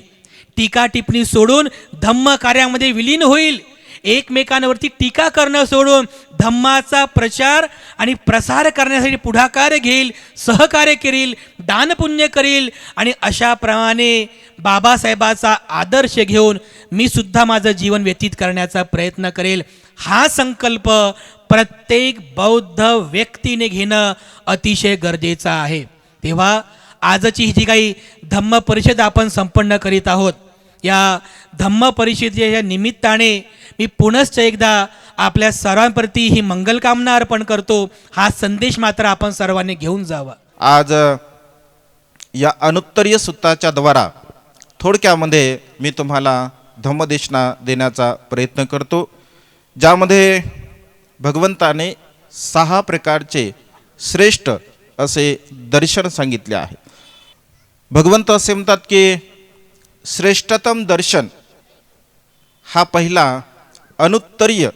टीका टिप्पणी सोडून धम्म कार्यामध्ये विलीन होईल. एकमेकांवरती टीका करणं सोडून धम्माचा प्रचार आणि प्रसार करण्यासाठी पुढाकार घेईल, सहकार्य करील, दानपुण्य करील. आणि अशाप्रमाणे बाबासाहेबाचा आदर्श घेऊन मी सुद्धा माझं जीवन व्यतीत करण्याचा प्रयत्न करेल. हा संकल्प प्रत्येक बौद्ध व्यक्तीने घेणं अतिशय गरजेचं आहे. तेव्हा आजची ही जी काही धम्म परिषद आपण संपन्न करीत आहोत, या धम्म परिषदेच्या निमित्ताने मी पुनश्च एकदा आपल्या सर्वांप्रती ही मंगलकामना अर्पण करतो. हा संदेश मात्र आपण सर्वांनी घेऊन जावा. आज या अनुत्तरीय सूत्राच्या द्वारा थोडक्यामध्ये मी तुम्हाला धम्मदेशना देण्याचा प्रयत्न करतो, ज्यामध्ये भगवंताने 6 प्रकारचे श्रेष्ठ असे दर्शन सांगितले आहे. भगवंत असे म्हणतात की श्रेष्ठतम दर्शन हा पहिला अनुत्तरीय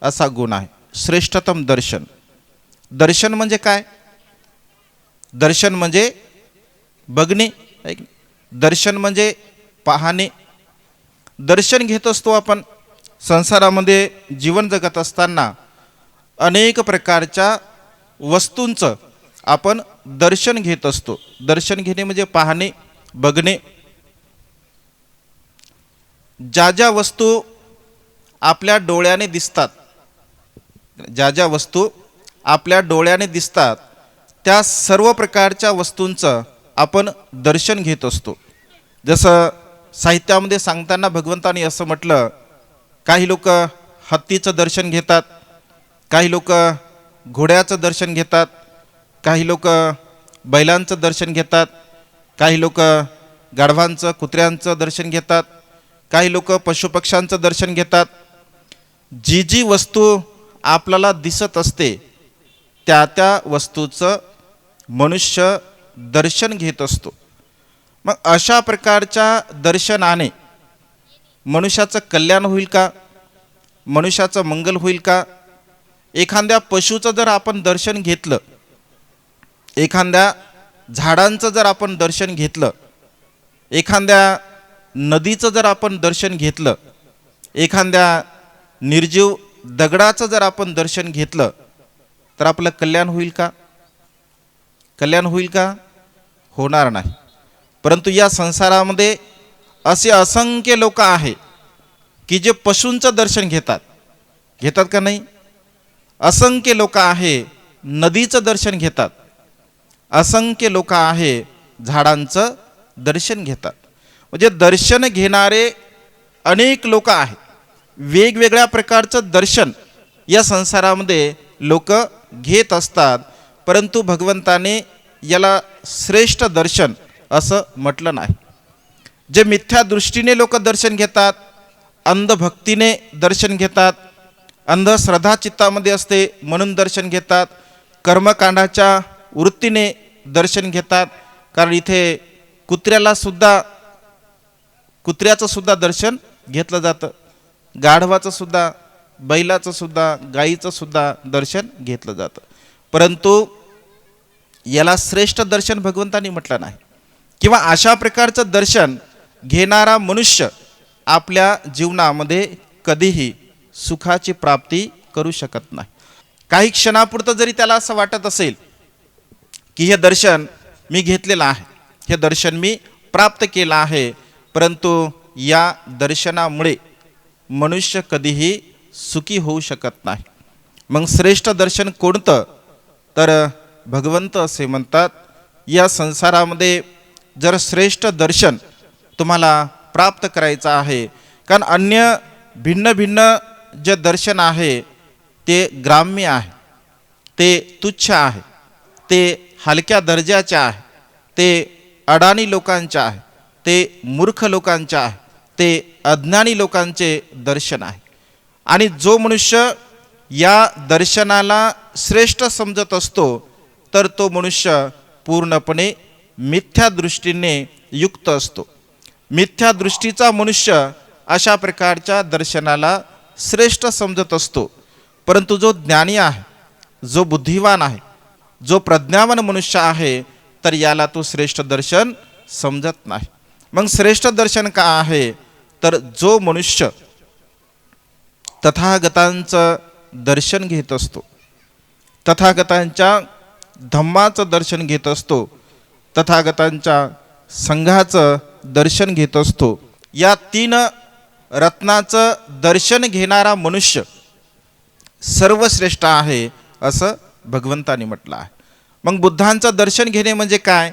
असा गुण आहे. श्रेष्ठतम दर्शन. दर्शन म्हणजे काय? दर्शन म्हणजे बघणे, दर्शन म्हणजे पाहणे. दर्शन घेत असतो आपण संसारामध्ये जीवन जगत असताना. अनेक प्रकारच्या वस्तूंचं आपण दर्शन घेत असतो. दर्शन घेणे म्हणजे पाहणे, बघणे. ज्या ज्या वस्तू आपल्या डोळ्याने दिसतात, ज्या ज्या वस्तू आपल्या डोळ्याने दिसतात, त्या सर्व प्रकारच्या वस्तूंचं आपण दर्शन घेत असतो. जसं साहित्यामध्ये सांगताना भगवंताने असं म्हटलं, काही लोक हत्तीचं दर्शन घेतात, काही लोक घोड्याचं दर्शन घेतात, काही लोक बैलांचं दर्शन घेतात, काही लोक गाढवांचं, कुत्र्यांचं दर्शन घेतात, काही लोक पशुपक्ष्यांचं दर्शन घेतात. जी जी वस्तू आपल्याला दिसत असते, त्या त्या वस्तूचं मनुष्य दर्शन घेत असतो. मग अशा प्रकारच्या दर्शनाने मनुष्याचं कल्याण होईल का? मनुष्याचं मंगल होईल का? एखाद्या पशुचं जर आपण दर्शन घेतलं, एखाद्या झाडांचं जर आपण दर्शन घेतलं, एखाद्या नदीचं जर आपण दर्शन घेतलं, एखाद्या निर्जीव दगडाचं जर आपण दर्शन घेतलं, तर आपलं कल्याण होईल का? कल्याण होईल का? होणार नाही. परंतु या संसारामध्ये असे असंख्य लोक आहे की जे पशूंचं दर्शन घेतात. घेतात का नाही? असंख्य लोक आहे नदीचं दर्शन घेतात. असंख्य लोक आहे झाडांचं दर्शन घेतात. म्हणजे दर्शन घेणारे अनेक लोक आहेत. वेगवेगळ्या प्रकारचं दर्शन या संसारामध्ये लोक घेत असतात. परंतु भगवंताने याला श्रेष्ठ दर्शन असं म्हटलं नाही. जे मिथ्या दृष्टीने लोक दर्शन घेतात, अंधभक्तीने दर्शन घेतात, अंधश्रद्धा चित्तामध्ये असते म्हणून दर्शन घेतात, कर्मकांडाच्या वृत्तीने दर्शन घेतात. कारण इथे कुत्र्याचं सुद्धा दर्शन घेतलं जातं, गाढवाचं सुद्धा, बैलाचं सुद्धा, गाईचं सुद्धा दर्शन घेतलं जातं. परंतु याला श्रेष्ठ दर्शन भगवंतानी म्हटलं नाही. किंवा अशा प्रकारचं दर्शन घेणारा मनुष्य आपल्या जीवनामध्ये कधीही सुखाची प्राप्ती करू शकत नाही. काही क्षणापुरतं जरी त्याला असं वाटत असेल की हे दर्शन मी घेतलेलं आहे, हे दर्शन मी प्राप्त केलं आहे, परंतु या दर्शनामुळे मनुष्य कधीही सुखी होऊ शकत नाही. मग श्रेष्ठ दर्शन कोणतं? तर भगवंत असे म्हणतात, या संसारामध्ये जर श्रेष्ठ दर्शन तुम्हाला प्राप्त करायचं आहे, कारण अन्य भिन्न भिन्न जे दर्शन आहे ते ग्राम्य आहे, ते तुच्छ आहे, ते हलक्या दर्जाचे आहे, ते अडाणी लोकांचे आहे, ते मूर्ख लोकांचे आहे, ते अज्ञानी लोकांचे दर्शन आहे. आणि जो मनुष्य या दर्शनाला श्रेष्ठ समजत असतो तर तो मनुष्य पूर्णपणे मिथ्या दृष्टीने युक्त असतो. मिथ्या दृष्टीचा मनुष्य अशा प्रकारच्या दर्शनाला श्रेष्ठ समजत असतो. परंतु जो ज्ञानी आहे, जो बुद्धिवान आहे, जो प्रज्ञावान मनुष्य आहे, तर याला तो श्रेष्ठ दर्शन समजत नाही. मग श्रेष्ठ दर्शन का आहे? तर जो मनुष्य तथागतांचं दर्शन घेत असतो, तथागतांच्या धम्माचं दर्शन घेत असतो, तथागतांच्या संघाचं दर्शन घेत असतो, या 3 रत्नाचं दर्शन घेणारा मनुष्य सर्वश्रेष्ठ आहे असं भगवंतानी म्हटलं आहे. मग बुद्धांचं दर्शन घेणे म्हणजे काय?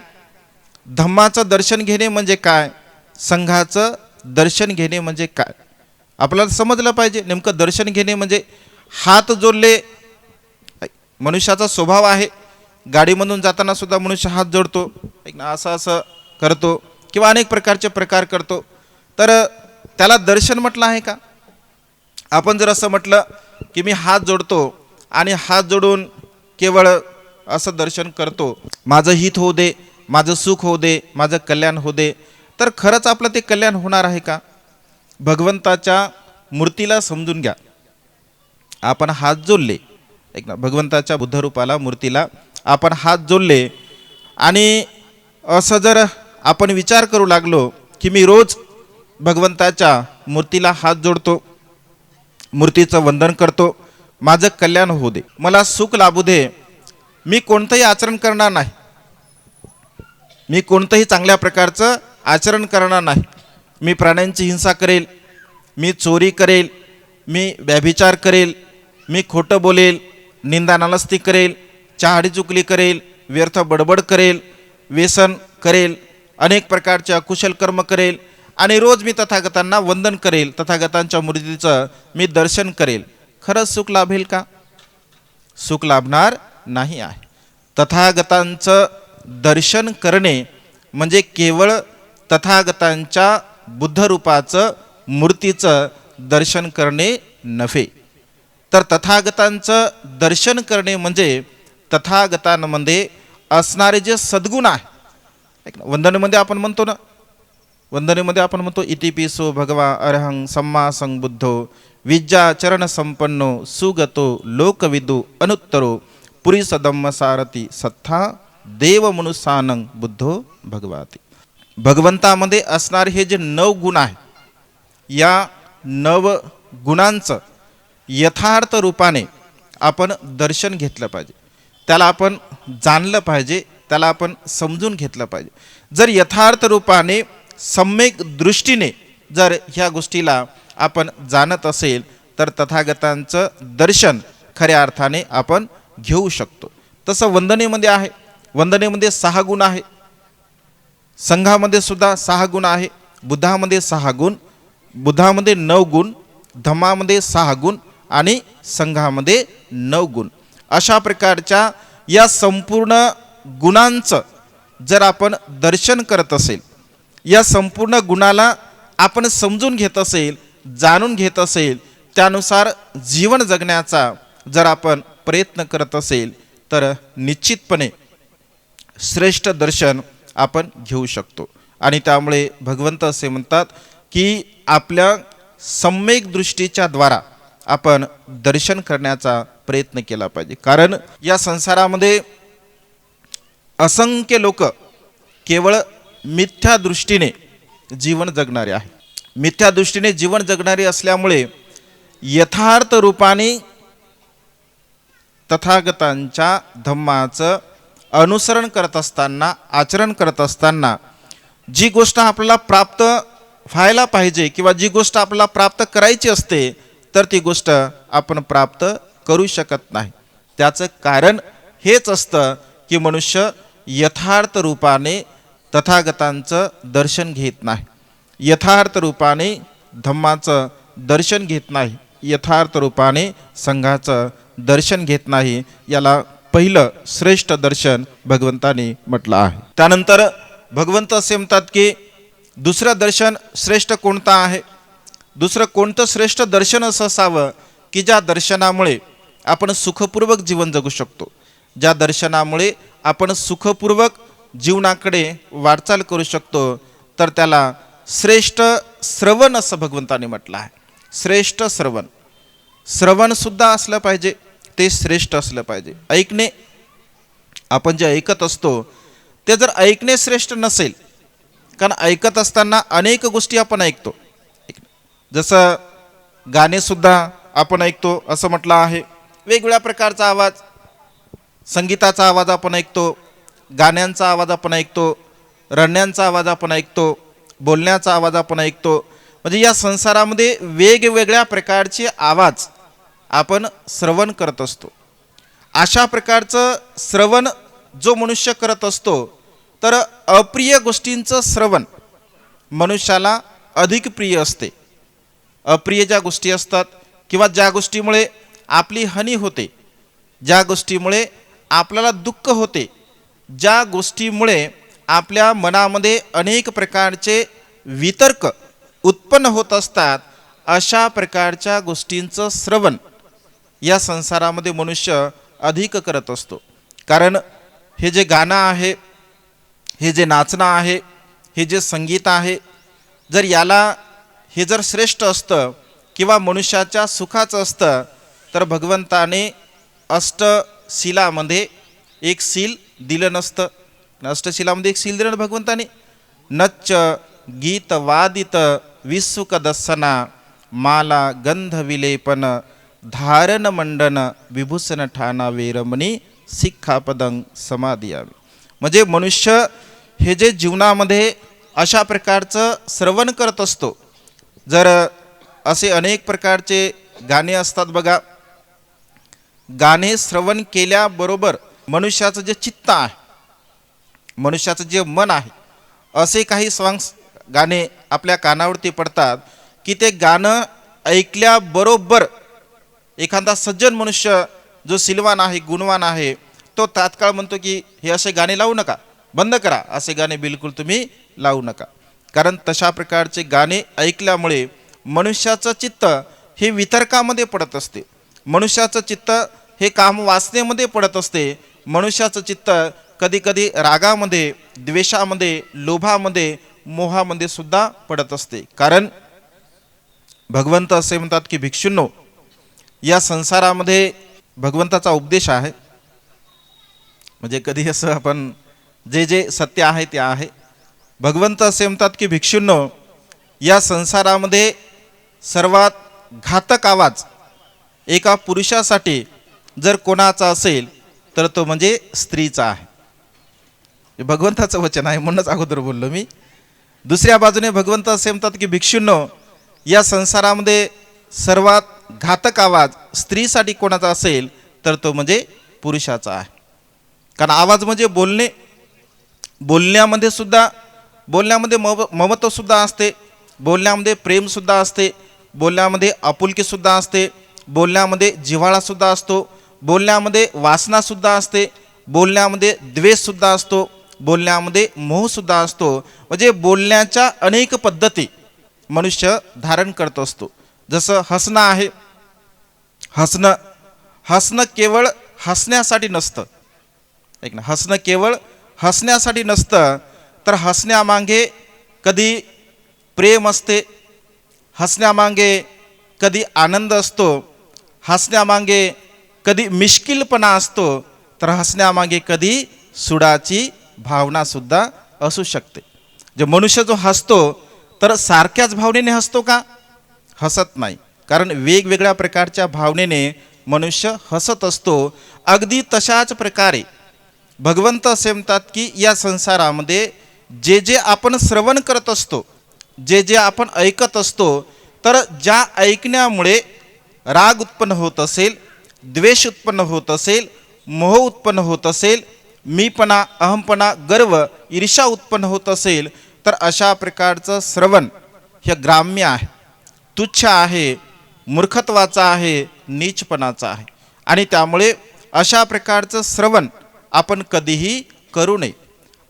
धम्माचं दर्शन घेणे म्हणजे काय? संघाचं दर्शन घेणे म्हणजे काय? आपल्याला समजलं पाहिजे. नेमकं दर्शन घेणे म्हणजे हात जोडले, मनुष्याचा स्वभाव आहे, गाडीमधून जाताना सुद्धा मनुष्य हात जोडतो, असं असं करतो, किंवा अनेक प्रकारचे प्रकार करतो. तर त्याला दर्शन म्हटलं आहे का? आपण जर असं म्हटलं की मी हात जोडतो आणि हात जोडून केवळ असं दर्शन करतो, माझं हित होऊ दे, माझं सुख होऊ दे, माझं कल्याण होऊ दे, तर खरंच आपलं ते कल्याण होणार आहे का? भगवंताच्या मूर्तीला समजून घ्या. आपण हात जोडले, भगवंताच्या बुद्धरूपाला, मूर्तीला आपण हात जोडले, आणि असं जर आपण विचार करू लागलो की मी रोज भगवंताच्या मूर्तीला हात जोडतो, मूर्तीचं वंदन करतो, माझं कल्याण होऊ दे, मला सुख लाभू दे, मी कोणतंही आचरण करणार नाही, मी कोणतंही चांगल्या प्रकारचं आचरण करणार नाही, मी प्राण्यांची हिंसा करेल, मी चोरी करेल, मी व्यभिचार करेल, मी खोटं बोलेल, निंदा नालस्ती करेल, चहाडी चुकली करेल, व्यर्थ बडबड करेल, व्यसन करेल, अनेक प्रकारचे अकुशल कर्म करेल, आणि रोज मी तथागतांना वंदन करेल, तथागतांच्या मूर्तीचं मी दर्शन करेल, खरंच सुख लाभेल का? सुख लाभणार नाही आहे. तथागतांचं दर्शन करणे म्हणजे केवळ तथागतांच्या बुद्धरूपाचं, मूर्तीचं दर्शन करणे नव्हे, तर तथागतांचं दर्शन करणे म्हणजे तथागतांमध्ये असणारे जे सद्गुण आहे. वंदनेमध्ये आपण म्हणतो ना, वंदनेमध्ये आपण म्हणतो इतिपिसो भगवा अरहं सम्मा संबुद्धो विद्या चरण संपन्नो सुगतो लोकविदु अनुत्तरो पुरी सदम्म सारथी सत्था देव मनुसानं बुद्धो भगवाती. भगवंतामध्ये असणारे हे जे 9 गुण आहे, या 9 गुणांचं यथार्थ रूपाने आपण दर्शन घेतलं पाहिजे, त्याला आपण जाणलं पाहिजे, त्याला आपण समजून घेतलं पाहिजे. जर यथार्थ रूपाने सम्यक दृष्टीने जर ह्या गोष्टीला आपण जाणत असेल तर तथागतांचं दर्शन खऱ्या अर्थाने आपण घेऊ शकतो. तसं वंदनेमध्ये आहे, वंदनेमध्ये 6 गुण आहे, संघामध्ये सुद्धा 6 गुण आहे, बुद्धामध्ये 6 गुण, बुद्धामध्ये 9 गुण, धम्मामध्ये 6 गुण आणि संघामध्ये 9 गुण. अशा प्रकारच्या या संपूर्ण गुणांचं जर आपण दर्शन करत असेल, या संपूर्ण गुणाला आपण समजून घेत असेल, जाणून घेत असेल, त्यानुसार जीवन जगण्याचा जर आपण प्रयत्न करत असेल तर निश्चितपणे श्रेष्ठ दर्शन आपण घेऊ शकतो. आणि त्यामुळे भगवंत असे म्हणतात की आपल्या सम्यक दृष्टीच्या द्वारा आपण दर्शन करण्याचा प्रयत्न केला पाहिजे. कारण या संसारामध्ये असंख्य लोक केवळ मिथ्या दृष्टीने जीवन जगणारे आहे. मिथ्या दृष्टीने जीवन जगणारे असल्यामुळे यथार्थ रूपाने तथागतांच्या धम्माचं अनुसरण करत असताना, आचरण करत असताना जी गोष्ट आपल्याला प्राप्त व्हायला पाहिजे किंवा जी गोष्ट आपल्याला प्राप्त करायची असते तर ती गोष्ट आपण प्राप्त करू शकत नाही. त्याचं कारण हेच असतं की मनुष्य यथार्थ रूपाने तथागतांचं दर्शन घेत नाही, यथार्थ रूपाने धम्माचं दर्शन घेत नाही, यथार्थ रूपाने संघाचं दर्शन घेत नाही. याला पहिलं श्रेष्ठ दर्शन भगवंताने म्हटलं आहे. त्यानंतर भगवंत असे म्हणतात की दुसरं दर्शन श्रेष्ठ कोणतं आहे? दुसरं कोणतं श्रेष्ठ दर्शन असं असावं की ज्या दर्शनामुळे आपण सुखपूर्वक जीवन जगू शकतो, ज्या दर्शनामुळे आपण सुखपूर्वक जीवनाकडे वाटचाल करू शकतो, तर त्याला श्रेष्ठ श्रवण असं भगवंताने म्हटलं आहे. श्रेष्ठ श्रवण, श्रवणसुद्धा असलं पाहिजे, ते श्रेष्ठ असलं पाहिजे. ऐकणे, आपण जे ऐकत असतो ते जर ऐकणे श्रेष्ठ नसेल, कारण ऐकत असताना अनेक गोष्टी आपण ऐकतो, जसं गाणेसुद्धा आपण ऐकतो असं म्हटलं आहे. वेगवेगळ्या प्रकारचा आवाज, संगीताचा आवाज आपण ऐकतो, गाण्यांचा आवाज आपण ऐकतो, रडण्यांचा आवाज आपण ऐकतो, बोलण्याचा आवाज आपण ऐकतो. म्हणजे या संसारामध्ये वेगवेगळ्या प्रकारचे आवाज आपण श्रवण करत असतो. अशा प्रकारचं श्रवण जो मनुष्य करत असतो तर अप्रिय गोष्टींचं श्रवण मनुष्याला अधिक प्रिय असते. अप्रिय ज्या गोष्टी असतात किंवा ज्या गोष्टीमुळे आपली हानी होते, ज्या गोष्टीमुळे आपल्याला दुःख होते, ज्या गोष्टीमुळे आपल्या मनामध्ये अनेक प्रकारचे वितर्क उत्पन्न होत असतात, अशा प्रकारच्या गोष्टींचं श्रवण या संसारामध्ये मनुष्य अधिक करत असतो. कारण हे जे गाणं आहे, हे जे नाचणं आहे, हे जे संगीत आहे, जर याला हे जर श्रेष्ठ असतं किंवा मनुष्याच्या सुखाचं असतं तर भगवंताने अष्टशिलामध्ये एक सील दिलं नसतं. अष्टशिलामध्ये एक सील दिलं भगवंताने. नच्च गीत वादित विसुक दर्शना माला गंध विलेपन धारण मंडन विभूषण ठाणा वेरमणी सिक्खापदं समाधियामी. म्हणजे मनुष्य हे जे जीवनामध्ये अशा प्रकारचं श्रवण करत असतो. जर असे अनेक प्रकारचे गाणे असतात बघा, गाणे श्रवण केल्याबरोबर मनुष्याचं जे चित्त आहे, मनुष्याचं जे मन आहे, असे काही सॉंग्स गाणे आपल्या कानावरती पडतात की ते गाणं ऐकल्याबरोबर एखादा सज्जन मनुष्य जो सिलवान आहे, गुणवान आहे, तो तात्काळ म्हणतो की हे असे गाणे लावू नका, बंद करा, असे गाणे बिलकुल तुम्ही लावू नका. कारण तशा प्रकारचे गाणे ऐकल्यामुळे मनुष्याचं चित्त हे वितर्कामध्ये पडत असते, मनुष्याचं चित्त हे काम वासनेमध्ये पडत असते, मनुष्याचं चित्त कधी कधी रागामध्ये, द्वेषामध्ये, लोभामध्ये, मोहामध्ये सुद्धा पडत असते. कारण भगवंत असे म्हणतात की भिक्षूंनो, या संसारामध्ये भगवंताचा उपदेश आहे. म्हणजे कधी असं आपण जे जे सत्य आहे ते आहे. भगवंत असे म्हणतात की भिक्षूंनो, या संसारामध्ये सर्वात घातक आवाज एका पुरुषासाठी जर कोणाचा असेल तर तो म्हणजे स्त्रीचा आहे. हे भगवंताचं वचन आहे, म्हणूनच अगोदर बोललो मी. दुसऱ्या बाजूने भगवंत असे म्हणतात की भिक्षूंनो, या संसारामध्ये सर्वात घातक आवाज स्त्रीसाठी कोणाचा असेल तर तो म्हणजे पुरुषाचा आहे. कारण आवाज म्हणजे बोलणे, बोलण्यामध्ये ममत्व सुद्धा असते, बोलण्यामध्ये प्रेम सुद्धा असते, बोलण्यामध्ये आपुलकी सुद्धा असते, बोलण्यामध्ये जिव्हाळा सुद्धा असतो, बोलण्यामध्ये वासना सुद्धा असते, बोलण्यामध्ये द्वेषसुद्धा असतो, बोलण्यामध्ये मोहसुद्धा असतो. म्हणजे बोलण्याच्या अनेक पद्धती मनुष्य धारण करत असतो. जसं हसणं आहे, हसणं केवळ हसण्यासाठी नसतं. ऐक ना, हसणं केवळ हसण्यासाठी नसतं, तर हसण्यामागे कधी प्रेम असते, हसण्यामागे कधी आनंद असतो, हसण्यामागे कधी मिश्किलपणा असतो, तर हसण्यामागे कधी सुडाची भावना सुद्धा असू शकते. जे मनुष्य जो हसतो तर सारख्याच भावनेने हसतो का? हसत नाही. कारण वेगवेगळ्या प्रकारच्या भावनेने मनुष्य हसत असतो. अगदी तशाच प्रकारे भगवंत असे म्हणतात की या संसारामध्ये जे जे आपण श्रवण करत असतो, जे जे आपण ऐकत असतो, तर ज्या ऐकण्यामुळे राग उत्पन्न होत असेल, द्वेष उत्पन्न होत असेल, मोह उत्पन्न होत असेल, मीपणा, अहमपणा, गर्व, ईर्ष्या उत्पन्न होत असेल, तर अशा प्रकारचं श्रवण हे ग्राम्य आहे, तुच्छ आहे, मूर्खत्वाचा आहे, नीचपणाचा आहे. आणि त्यामुळे अशा प्रकारचं श्रवण आपण कधीही करू नये.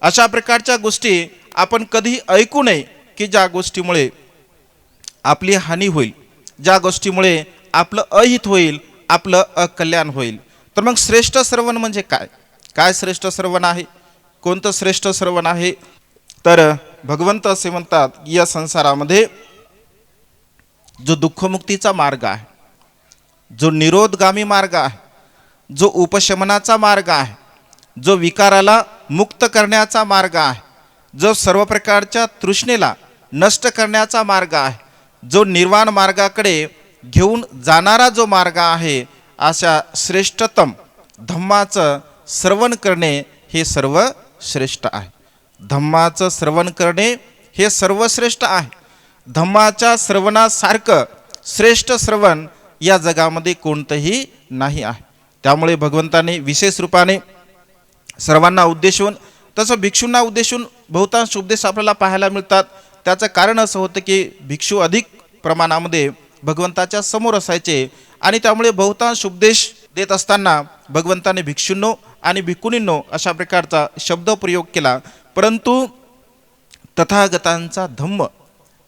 अशा प्रकारच्या गोष्टी आपण कधीही ऐकू नये की ज्या गोष्टीमुळे आपली हानी होईल, ज्या गोष्टीमुळे आपलं अहित होईल, आपलं अकल्याण होईल. तर मग श्रेष्ठ श्रवण म्हणजे काय? काय श्रेष्ठ श्रवण आहे? कोणतं श्रेष्ठ श्रवण आहे? तर भगवंत असे म्हणतात की या संसारामध्ये जो दुःखमुक्तीचा मार्ग आहे, जो निरोधगामी मार्ग आहे, जो उपशमनाचा मार्ग आहे, जो विकाराला मुक्त करण्याचा मार्ग आहे, जो सर्व प्रकारच्या तृष्णेला नष्ट करण्याचा मार्ग आहे, जो निर्वाण मार्गाकडे घेऊन जाणारा जो मार्ग आहे, अशा श्रेष्ठतम धम्माचं श्रवण करणे हे सर्व श्रेष्ठ आहे. धम्माचं श्रवण करणे हे सर्वश्रेष्ठ आहे. धम्माच्या श्रवणासारखं श्रेष्ठ श्रवण या जगामध्ये कोणतंही नाही आहे. त्यामुळे भगवंताने विशेष रूपाने सर्वांना उद्देशून, तसं भिक्षूंना उद्देशून बहुतांश उपदेश आपल्याला पाहायला मिळतात. त्याचं कारण असं होतं की भिक्षू अधिक प्रमाणामध्ये भगवंताच्या समोर असायचे आणि त्यामुळे बहुतांश उपदेश देत असताना भगवंताने भिक्षूंनो आणि भिक्खुनींनो अशा प्रकारचा शब्द प्रयोग केला. परंतु तथागतांचा धम्म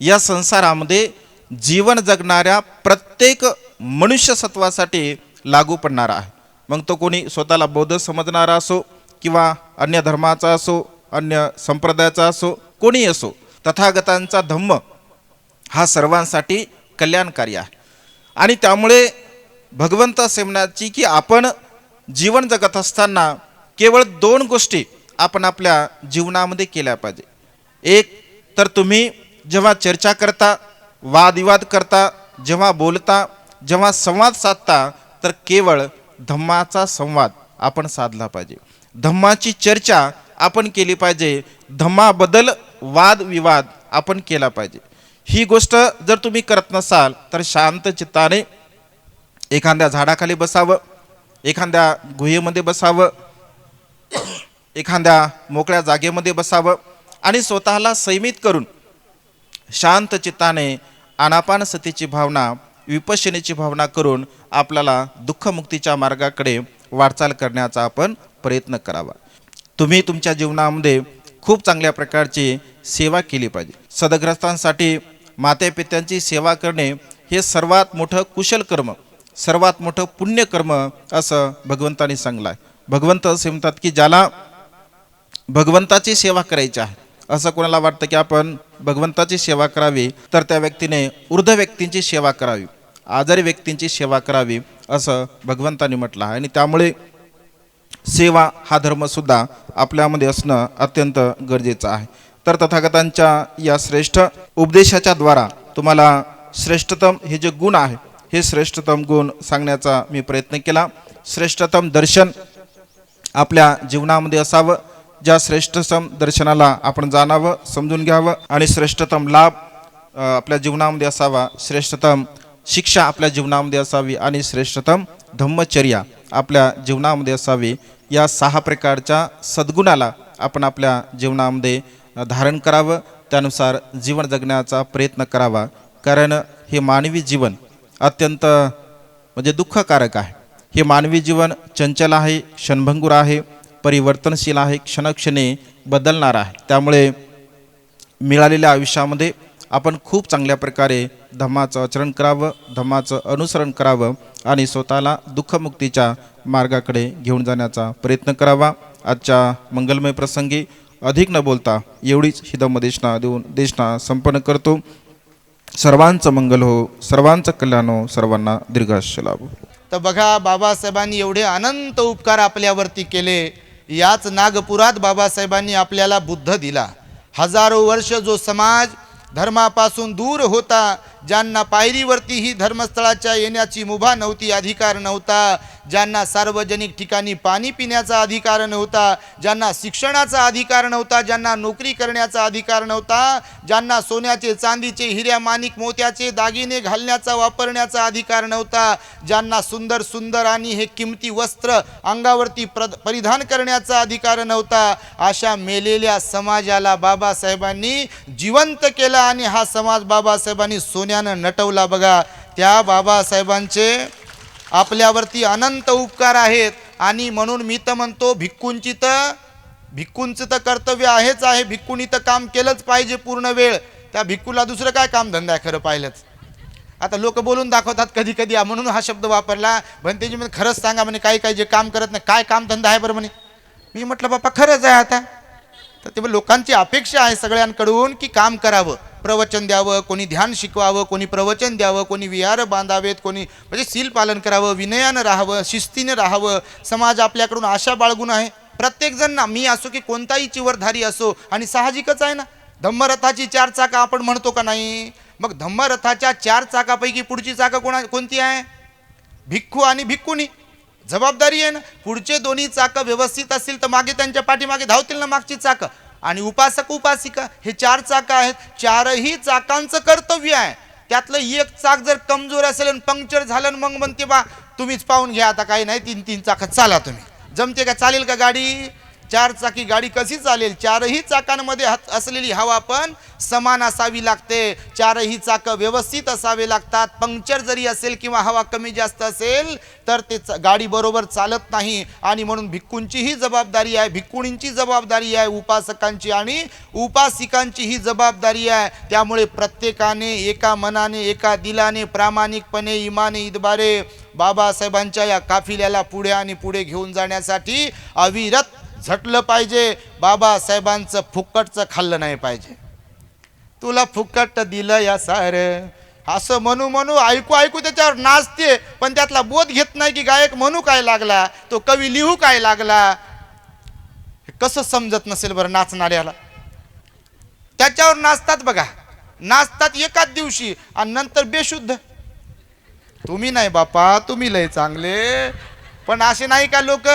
या संसारामध्ये जीवन जगणाऱ्या प्रत्येक मनुष्यसत्वासाठी लागू पडणारा आहे. मग तो कोणी स्वतःला बौद्ध समजणारा असो किंवा अन्य धर्माचा असो, अन्य संप्रदायाचा असो, कोणी असो, तथागतांचा धम्म हा सर्वांसाठी कल्याणकारी आहे. आणि त्यामुळे भगवंत असे म्हणायची की आपण जीवन जगत असताना केवळ 2 गोष्टी आपण आपल्या जीवनामध्ये केल्या पाहिजे. एक तर तुम्ही जेव्हा चर्चा करता, वादविवाद करता, जेव्हा बोलता, जेव्हा संवाद साधता, तर केवळ धम्माचा संवाद आपण साधला पाहिजे. धम्माची चर्चा आपण केली पाहिजे. धम्माबद्दल वादविवाद आपण केला पाहिजे. ही गोष्ट जर तुम्ही करत नसाल तर शांत चित्ताने एखाद्या झाडाखाली बसावं, एखाद्या गुहेमध्ये बसावं, एखाद्या मोकळ्या जागेमध्ये बसावं आणि स्वतःला संयमित करून शांत चित्ताने आनापानसतीची भावना, विपश्यनेची भावना करून आपल्याला दुःखमुक्तीच्या मार्गाकडे वाटचाल करण्याचा आपण प्रयत्न करावा. तुम्ही तुमच्या जीवनामध्ये खूप चांगल्या प्रकारची सेवा केली पाहिजे. सदग्रस्तांसाठी मातेपित्यांची सेवा करणे हे सर्वात मोठं कुशल कर्म, सर्वात मोठं पुण्यकर्म असं भगवंतांनी सांगलं आहे. भगवंत असे म्हणतात की ज्याला भगवंताची सेवा करायची आहे, असं कोणाला वाटतं की आपण भगवंताची सेवा करावी तर त्या व्यक्तीने वृद्ध व्यक्तींची सेवा करावी, आजारी व्यक्तींची सेवा करावी असं भगवंतांनी म्हटलं आहे. आणि त्यामुळे सेवा हा धर्मसुद्धा आपल्यामध्ये असणं अत्यंत गरजेचं आहे. तर तथागतांच्या या श्रेष्ठ उपदेशाच्या द्वारा तुम्हाला श्रेष्ठतम हे जे गुण आहे, हे श्रेष्ठतम गुण सांगण्याचा मी प्रयत्न केला. श्रेष्ठतम दर्शन आपल्या जीवनामध्ये असावं, ज्या श्रेष्ठतम दर्शनाला आपण जाणावं, समजून घ्यावं आणि श्रेष्ठतम लाभ आपल्या जीवनामध्ये असावा, श्रेष्ठतम शिक्षा आपल्या जीवनामध्ये असावी आणि श्रेष्ठतम धम्मचर्या आपल्या जीवनामध्ये असावी. या 6 प्रकारच्या सद्गुणाला आपण आपल्या जीवनामध्ये धारण करावं, त्यानुसार जीवन जगण्याचा प्रयत्न करावा. कारण हे मानवी जीवन अत्यंत म्हणजे दुःखकारक आहे. हे मानवी जीवन चंचल आहे, क्षणभंगूर आहे. परिवर्तनशील आहे, क्षणक्षणी बदलणार आहे. त्यामुळे मिळालेल्या आयुष्यामध्ये आपण खूप चांगल्या प्रकारे धम्माचं आचरण करावं, धम्माचं अनुसरण करावं आणि स्वतःला दुःखमुक्तीच्या मार्गाकडे घेऊन जाण्याचा प्रयत्न करावा. आजच्या मंगलमय प्रसंगी अधिक न बोलता एवढीच ही धम्मदेशना देऊन देशना संपन्न करतो. सर्वांचं मंगल हो, सर्वांचं कल्याण हो, सर्वांना दीर्घायुष्य लाभो. तर बघा, बाबासाहेबांनी एवढे अनंत उपकार आपल्यावरती केले. याच नागपुरात बाबासाहेबांनी आपल्याला बुद्ध दिला. हजारो वर्ष जो समाज धर्मापासून दूर होता, ज्यांना पायरीवरती ही धर्मस्थळाच्या येण्याची मुभा नव्हती, अधिकार नव्हता, ज्यांना सार्वजनिक ठिकाणी पाणी पिण्याचा अधिकार नव्हता, ज्यांना शिक्षणाचा अधिकार नव्हता, ज्यांना नोकरी करण्याचा अधिकार नव्हता, ज्यांना सोन्याचे चांदीचे हिऱ्या माणिक मोत्याचे दागिने घालण्याचा वापरण्याचा अधिकार नव्हता, ज्यांना सुंदर सुंदर आणि हे किमती वस्त्र अंगावरती परिधान करण्याचा अधिकार नव्हता, अशा मेलेल्या समाजाला बाबासाहेबांनी जिवंत केला आणि हा समाज बाबासाहेबांनी सोन्यानं नटवला. बघा, त्या बाबासाहेबांचे आपल्यावरती अनंत उपकार आहेत. आणि म्हणून मी तर म्हणतो, भिक्खूंचं तर कर्तव्य आहेच आहे, भिक्खूंनी तर काम केलंच पाहिजे पूर्ण वेळ. त्या भिक्खूला दुसरं काय कामधंदा आहे खरं पाहिलंच. आता लोक बोलून दाखवतात कधी कधी, म्हणून हा शब्द वापरला. भंतेजी म्हणजे खरंच सांगा म्हणे, काही काही जे काम करत नाही, काय कामधंदा आहे बरं म्हणे. मी म्हटलं बापा खरंच आहे. आता तर ते लोकांची अपेक्षा आहे सगळ्यांकडून की काम करावं, प्रवचन द्यावं, कोणी ध्यान शिकवावं, कोणी प्रवचन द्यावं, कोणी विहार बांधावेत, कोणी म्हणजे सील पालन करावं, विनयानं राहावं, शिस्तीनं राहावं. समाज आपल्याकडून आशा बाळगून आहे. प्रत्येकजण ना, मी असो की कोणताही चिवरधारी असो, आणि साहजिकच आहे ना, धम्मरथाची 4 चाकं आपण म्हणतो का नाही. मग धम्मरथाच्या 4 चाकापैकी पुढची चाकं कोणती आहे? भिक्खू आणि भिक्खुनी. जबाबदारी आहे ना. पुढचे दोन्ही चाकं व्यवस्थित असतील तर मागे त्यांच्या पाठीमागे धावतील ना मागची चाकं. आणि उपासक उपासिका हे 4 चाकं आहेत. 4ही चाकांचं कर्तव्य आहे. त्यातलं एक चाक जर कमजोर असेल आणि पंक्चर झालं, मग म्हणते बा तुम्हीच पाहून घ्या, आता काही नाही, 3-3 चाकं चाला तुम्ही. जमते का? चालेल का गाडी? 4 चाकी गाडी कशी चालेल? 4ही चाकांमध्ये असलेली हवा पण समान असावी लागते. 4ही चाकं व्यवस्थित असावे लागतात. पंक्चर जरी असेल किंवा हवा कमी जास्त असेल तर ते गाडी बरोबर चालत नाही. आणि म्हणून भिक्खूंचीही जबाबदारी आहे, भिक्खुणींची जबाबदारी आहे, उपासकांची आणि उपासिकांची ही जबाबदारी आहे. त्यामुळे प्रत्येकाने एका मनाने, एका दिलाने, प्रामाणिकपणे, इमाने इतबारे बाबासाहेबांच्या या काफिल्याला पुढे आणि पुढे घेऊन जाण्यासाठी अविरत झटलं पाहिजे. बाबासाहेबांचं फुकटचं खाल्लं नाही पाहिजे. तुला फुकट दिलं या सार असं म्हणू ऐकू त्याच्यावर नाचते, पण त्यातला बोध घेत नाही की गायक म्हणू काय लागला, तो कवी लिहू काय लागला. कसं समजत नसेल बरं नाचणाऱ्याला. त्याच्यावर नाचतात बघा, नाचतात एकाच दिवशी आणि नंतर बेशुद्ध. तुम्ही नाही बापा, तुम्ही लय चांगले, पण असे नाही का लोक?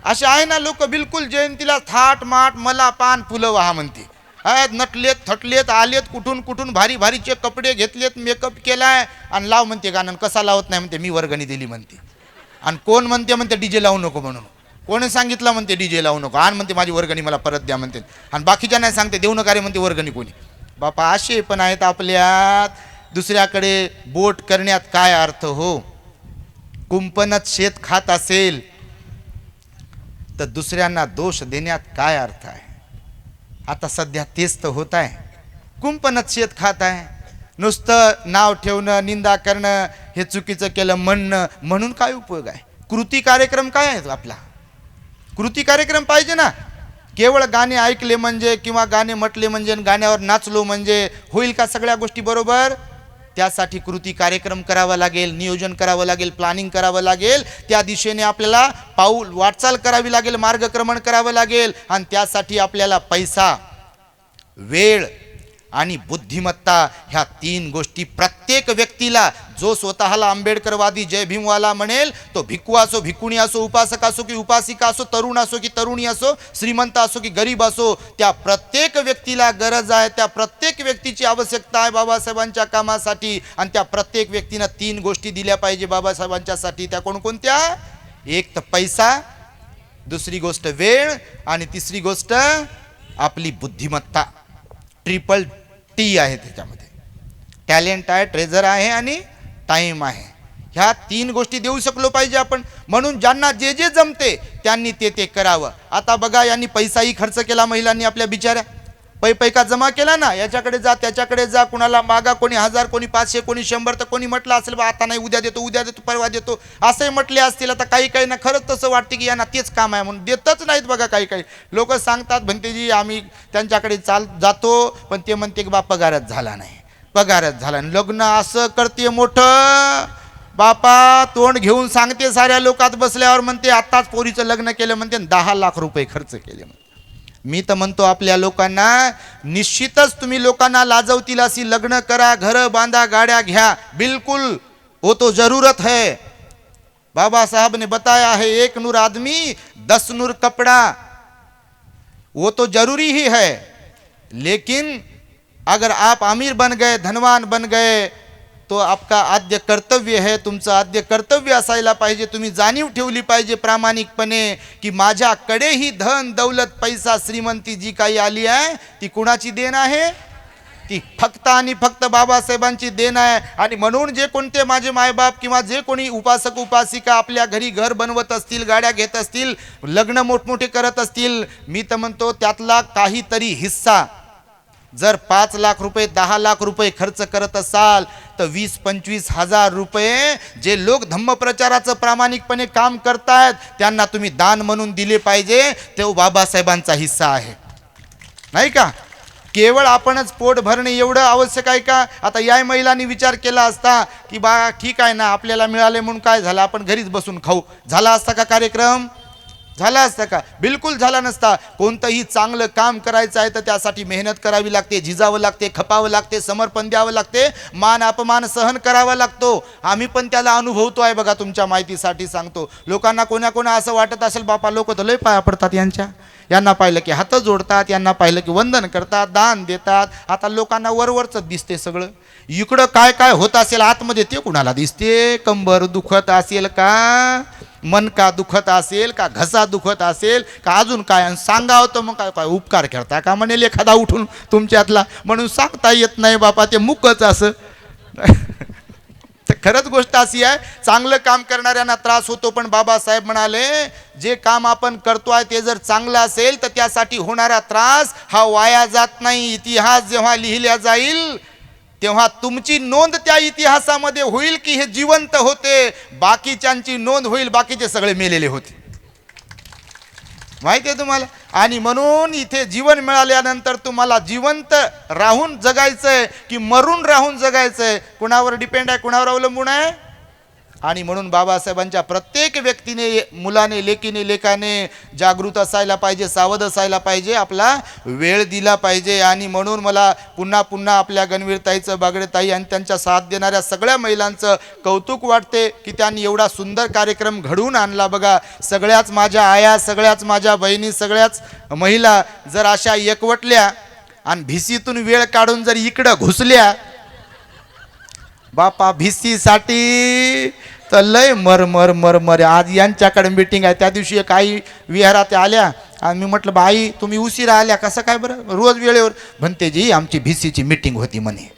असे आहे ना लोक, बिलकुल जयंतीला थाट माट मला पान फुलं वाहा म्हणते. नटलेत थटलेत, आलेत कुठून भारी भारीचे कपडे घेतलेत, मेकअप केलाय आणि लाव म्हणते गाणं. कसा लावत नाही म्हणते, मी वर्गणी दिली म्हणते. आणि कोण म्हणते डीजे लावू नको म्हणून. कोणी सांगितलं म्हणते डीजे लावू नको, आणि म्हणते माझी वर्गणी मला परत द्या म्हणते. आणि बाकीच्या नाही सांगते देऊ नका रे म्हणते वर्गणी कोणी. बापा असे पण आहेत आपल्यात. दुसऱ्याकडे बोट करण्यात काय अर्थ हो? कुंपणात शेत खात असेल तर दुसऱ्यांना दोष देण्यात काय अर्थ आहे? आता सध्या तेच तर होत आहे. कुंपणात शेत खात आहे. नुसतं नाव ठेवणं, निंदा करणं, हे चुकीचं केलं म्हणणं, म्हणून काय उपयोग आहे? कृती कार्यक्रम काय आहे आपला? कृती कार्यक्रम पाहिजे ना. केवळ गाणे ऐकले म्हणजे किंवा गाणे म्हटले म्हणजे गाण्यावर नाचलो म्हणजे होईल का सगळ्या गोष्टी बरोबर? त्यासाठी कृती कार्यक्रम करावा लागेल, नियोजन करावं लागेल, प्लॅनिंग करावं लागेल. त्या दिशेने आपल्याला वाटचाल करावी लागेल, मार्गक्रमण करावं लागेल. आणि त्यासाठी आपल्याला पैसा, वेळ आणि बुद्धिमत्ता ह्या 3 गोष्टी प्रत्येक व्यक्तीला, जो स्वतःला आंबेडकरवादी जय भीमवाला म्हणेल, तो भिक्खू असो, भिक्खुणी असो, उपासक असो की उपासिका असो, तरुण असो की तरुणी असो, श्रीमंत असो की गरीब असो, त्या प्रत्येक व्यक्तीला गरज आहे. त्या प्रत्येक व्यक्तीची आवश्यकता आहे बाबासाहेबांच्या कामासाठी. आणि त्या प्रत्येक व्यक्तीनं 3 गोष्टी दिल्या पाहिजे बाबासाहेबांच्यासाठी. त्या कोणकोणत्या? एक तर पैसा, दुसरी गोष्ट वेळ आणि तिसरी गोष्ट आपली बुद्धिमत्ता. ट्रिपल टी आहे त्याच्यामध्ये. टॅलेंट आहे, ट्रेझर आहे आणि टाईम आहे. ह्या 3 गोष्टी देऊ शकलो पाहिजे आपण. म्हणून ज्यांना जे जे जमते त्यांनी ते करावं. आता बघा, यांनी पैसाही खर्च केला महिलांनी आपल्या बिचाऱ्या, पैका जमा केला ना, याच्याकडे जा त्याच्याकडे जा, कुणाला मागा, कोणी 1000 कोणी 500 कोणी 100, तर कोणी म्हटलं असेल बा आता नाही उद्या देतो परवा देतो असंही म्हटले असतील. आता काही ना खरंच तसं वाटते की यांना तेच काम आहे म्हणून देतच नाहीत. बघा काही लोक सांगतात भंतेजी आम्ही त्यांच्याकडे जातो, पण ते म्हणते की बा पगारच झाला नाही. लग्न असं करते मोठं बापा, तोंड घेऊन सांगते साऱ्या लोकात बसल्यावर, म्हणते आत्ताच पोरीचं लग्न केलं, म्हणते 10 लाख रुपये खर्च केले. मी तर म्हणतो आपल्या लोकांना, निश्चितच तुम्ही लोकांना लाजवतील अशी लग्न करा, घरं बांधा, गाड्या घ्या, बिल्कुल वो तो जरूरत है. बाबा साहब ने बताया है 1 नूर आदमी 10 नूर कपड़ा, वो तो जरूरी ही है. लेकिन अगर आप अमीर बन गए, धनवान बन गए, तो आपका आद्य कर्तव्य है, तुमचं आद्य कर्तव्य असायला पाहिजे. तुम्ही जाणीव ठेवली पाहिजे प्रामाणिकपणे की माझ्याकडे ही धन दौलत पैसा श्रीमंती जी काही आली आहे ती कुणाची देण आहे? ती फक्त आणि फक्त बाबासाहेबांची देण आहे. आणि म्हणून जे कोणते माझे मायबाप किंवा जे कोणी उपासक उपासिका आपल्या घरी घर बनवत असतील, गाड्या घेत असतील, लग्न मोठमोठे करत असतील, मी तर म्हणतो त्यातला काहीतरी हिस्सा जर 5 लाख रुपये 10 लाख रुपये खर्च करत असाल तर 20-25 हजार रुपये जे लोक धम्मप्रचाराचं प्रामाणिकपणे काम करतायत त्यांना तुम्ही दान म्हणून दिले पाहिजे. तो बाबासाहेबांचा हिस्सा आहे, नाही का? केवळ आपणच पोट भरणे एवढं आवश्यक आहे का? आता या महिलांनी विचार केला असता की बा ठीक आहे ना, आपल्याला मिळाले म्हणून काय झालं, आपण घरीच बसून खाऊ, झाला असता का कार्यक्रम? झाला असता का? बिलकुल झाला नसता. कोणतंही चांगलं काम करायचं आहे तर त्यासाठी मेहनत करावी लागते, झिजावं लागते, खपावं लागते, समर्पण द्यावं लागते, मान अपमान सहन करावा लागतो. आम्ही पण त्याला अनुभवतो आहे. बघा, तुमच्या माहितीसाठी सांगतो, लोकांना कोणा असं वाटत असेल बापा लोक तर लय पाया पडतात यांना पाहिलं की हात जोडतात, यांना पाहिलं की वंदन करतात, दान देतात. आता लोकांना वरवरच दिसते सगळं. इकडं काय होत असेल आतमध्ये ते कुणाला दिसते? कंबर दुखत असेल का, मनका दुखत असेल का, घसा दुखत असेल का, अजून काय सांगावं तर मग काय उपकार करता का म्हणेल एखादा उठून तुमच्यातला, म्हणून सांगता येत नाही बापा, ते मुकच असं. तर खरंच गोष्ट अशी आहे, चांगलं काम करणाऱ्यांना त्रास होतो, पण बाबासाहेब म्हणाले जे काम आपण करतोय ते जर चांगलं असेल तर त्यासाठी होणारा त्रास हा वाया जात नाही. इतिहास जेव्हा लिहिला जाईल तेव्हा तुमची नोंद त्या इतिहासामध्ये होईल की हे जिवंत होते, बाकीच्यांची नोंद होईल बाकीचे सगळे मेलेले होते. माहिती आहे तुम्हाला? आणि म्हणून इथे जीवन मिळाल्यानंतर तुम्हाला जिवंत राहून जगायचंय की मरून राहून जगायचंय, कुणावर डिपेंड आहे, कुणावर अवलंबून आहे? आणि म्हणून बाबासाहेबांच्या प्रत्येक व्यक्तीने, मुलाने, लेकीने, लेकाने जागृत असायला पाहिजे, सावध असायला पाहिजे, आपला वेळ दिला पाहिजे. आणि म्हणून मला पुन्हा आपल्या गणवीरताईचं, बागडेताई आणि त्यांच्या साथ देणाऱ्या सगळ्या महिलांचं कौतुक वाटते की त्यांनी एवढा सुंदर कार्यक्रम घडवून आणला. बघा, सगळ्याच माझ्या आया, सगळ्याच माझ्या बहिणी, सगळ्याच महिला जर अशा एकवटल्या आणि भिसीतून वेळ काढून जर इकडं घुसल्या बापा भिसीसाठी, तर लय मर. आज यांच्याकडे मीटिंग आहे. त्या दिवशी एक आई विहारात आल्या आणि मी म्हटलं बाई तुम्ही उशिरा आल्या कसं काय बरं? रोज वेळेवर. म्हणते जी आमची भिसीची मीटिंग होती म्हणे.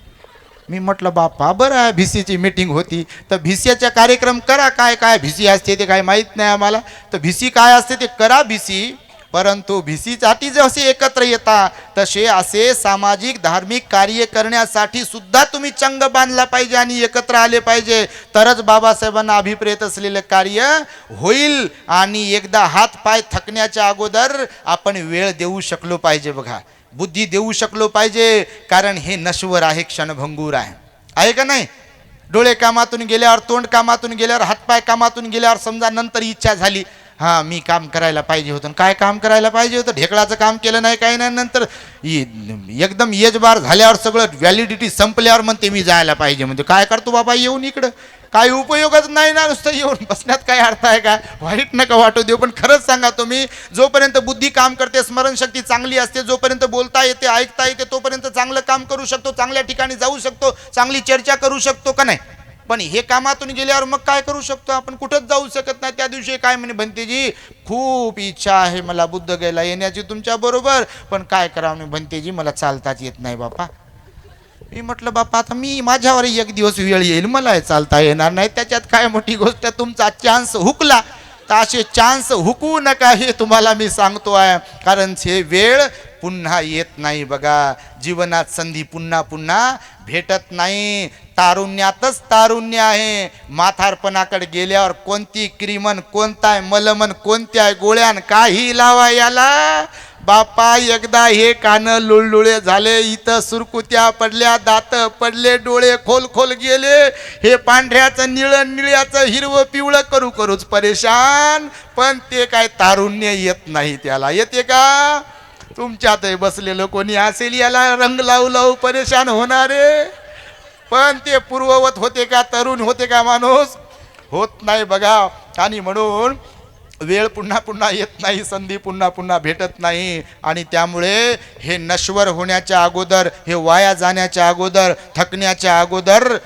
मी म्हटलं बापा बरं आहे, भिसीची मीटिंग होती तर भिसीचा कार्यक्रम करा. काय भिसी असते ते काय माहीत नाही आम्हाला, तर भिसी काय असते ते करा भिसी. परंतु भिसीसाठी जसे एकत्र येतात तसे असे सामाजिक धार्मिक कार्य करण्यासाठी सुद्धा तुम्ही चंग बांधला पाहिजे आणि एकत्र आले पाहिजे, तरच बाबासाहेबांना अभिप्रेत असलेलं कार्य होईल. आणि एकदा हात पाय थकण्याच्या अगोदर आपण वेळ देऊ शकलो पाहिजे. बघा, बुद्धी देऊ शकलो पाहिजे, कारण हे नश्वर आहे, क्षणभंगूर आहे का नाही? डोळे कामातून गेल्यावर, तोंड कामातून गेल्यावर, हातपाय कामातून गेल्यावर समजा नंतर इच्छा झाली, हां मी काम करायला पाहिजे होतं. काय काम करायला पाहिजे होतं? ढेकळाचं काम केलं नाही, काही नाही. नंतर एकदम एज बार झाल्यावर सगळं व्हॅलिडिटी संपल्यावर म्हणते मी जायला पाहिजे. म्हणजे काय करतो बाबा येऊन इकडं? काही उपयोगच नाही ना, नुसतं येऊन बसण्यात काय अर्थ आहे का? वाईट नका वाटू देऊ, पण खरंच सांगा तुम्ही, जोपर्यंत बुद्धी काम करते, स्मरणशक्ती चांगली असते, जोपर्यंत बोलता येते, ऐकता येते, तोपर्यंत चांगलं काम करू शकतो, चांगल्या ठिकाणी जाऊ शकतो, चांगली चर्चा करू शकतो का नाही? पण हे कामातून गेल्यावर मग काय करू शकतो आपण? कुठंच जाऊ शकत नाही. त्या दिवशी काय म्हणे भंतेजी, खूप इच्छा आहे मला बुद्धगयेला येण्याची तुमच्या बरोबर, पण काय करावं म्हणे भंतेजी, मला चालताच येत नाही बापा. मी म्हटलं बापा आता मी माझ्यावर एक दिवस वेळ येईल, मला चालता येणार नाही, त्याच्यात काय मोठी गोष्ट, तुमचा चान्स हुकला तर असे चान्स हुकू नका, हे तुम्हाला मी सांगतो आहे. कारण हे वेळ पुन्हा येत नाही बघा. जीवनात संधी पुन्हा पुन्हा भेटत नाही. तारुण्यातच तारुण्य आहे. म्हातारपणाकडे गेल्यावर कोणती क्रीमन, कोणताय मलमन, कोणत्या गोळ्यान काही लावा याला. बापा एकदा हे कान लुळलुळे झाले, इथं सुरकुत्या पडल्या, दात पडले, डोळे खोल खोल गेले. हे पांढऱ्याचं निळं, निळ्याचं हिरवं पिवळं करू करूच परेशान. पण ते काय तारुण्य येत नाही. त्याला येते का? तुमच्यात बसलेलं कोणी असेल याला रंग लावू लावू परेशान होणारे. पण ते पूर्ववत होते का? तरुण होते का माणूस? होत नाही बघा. आणि म्हणून वेळ पुन्हा पुन्हा येत नाही, संधी पुन्हा पुन्हा भेटत नाही. आणि त्यामुळे हे नश्वर होण्याच्या अगोदर, हे वाया जाण्याच्या अगोदर, थकण्याच्या अगोदर,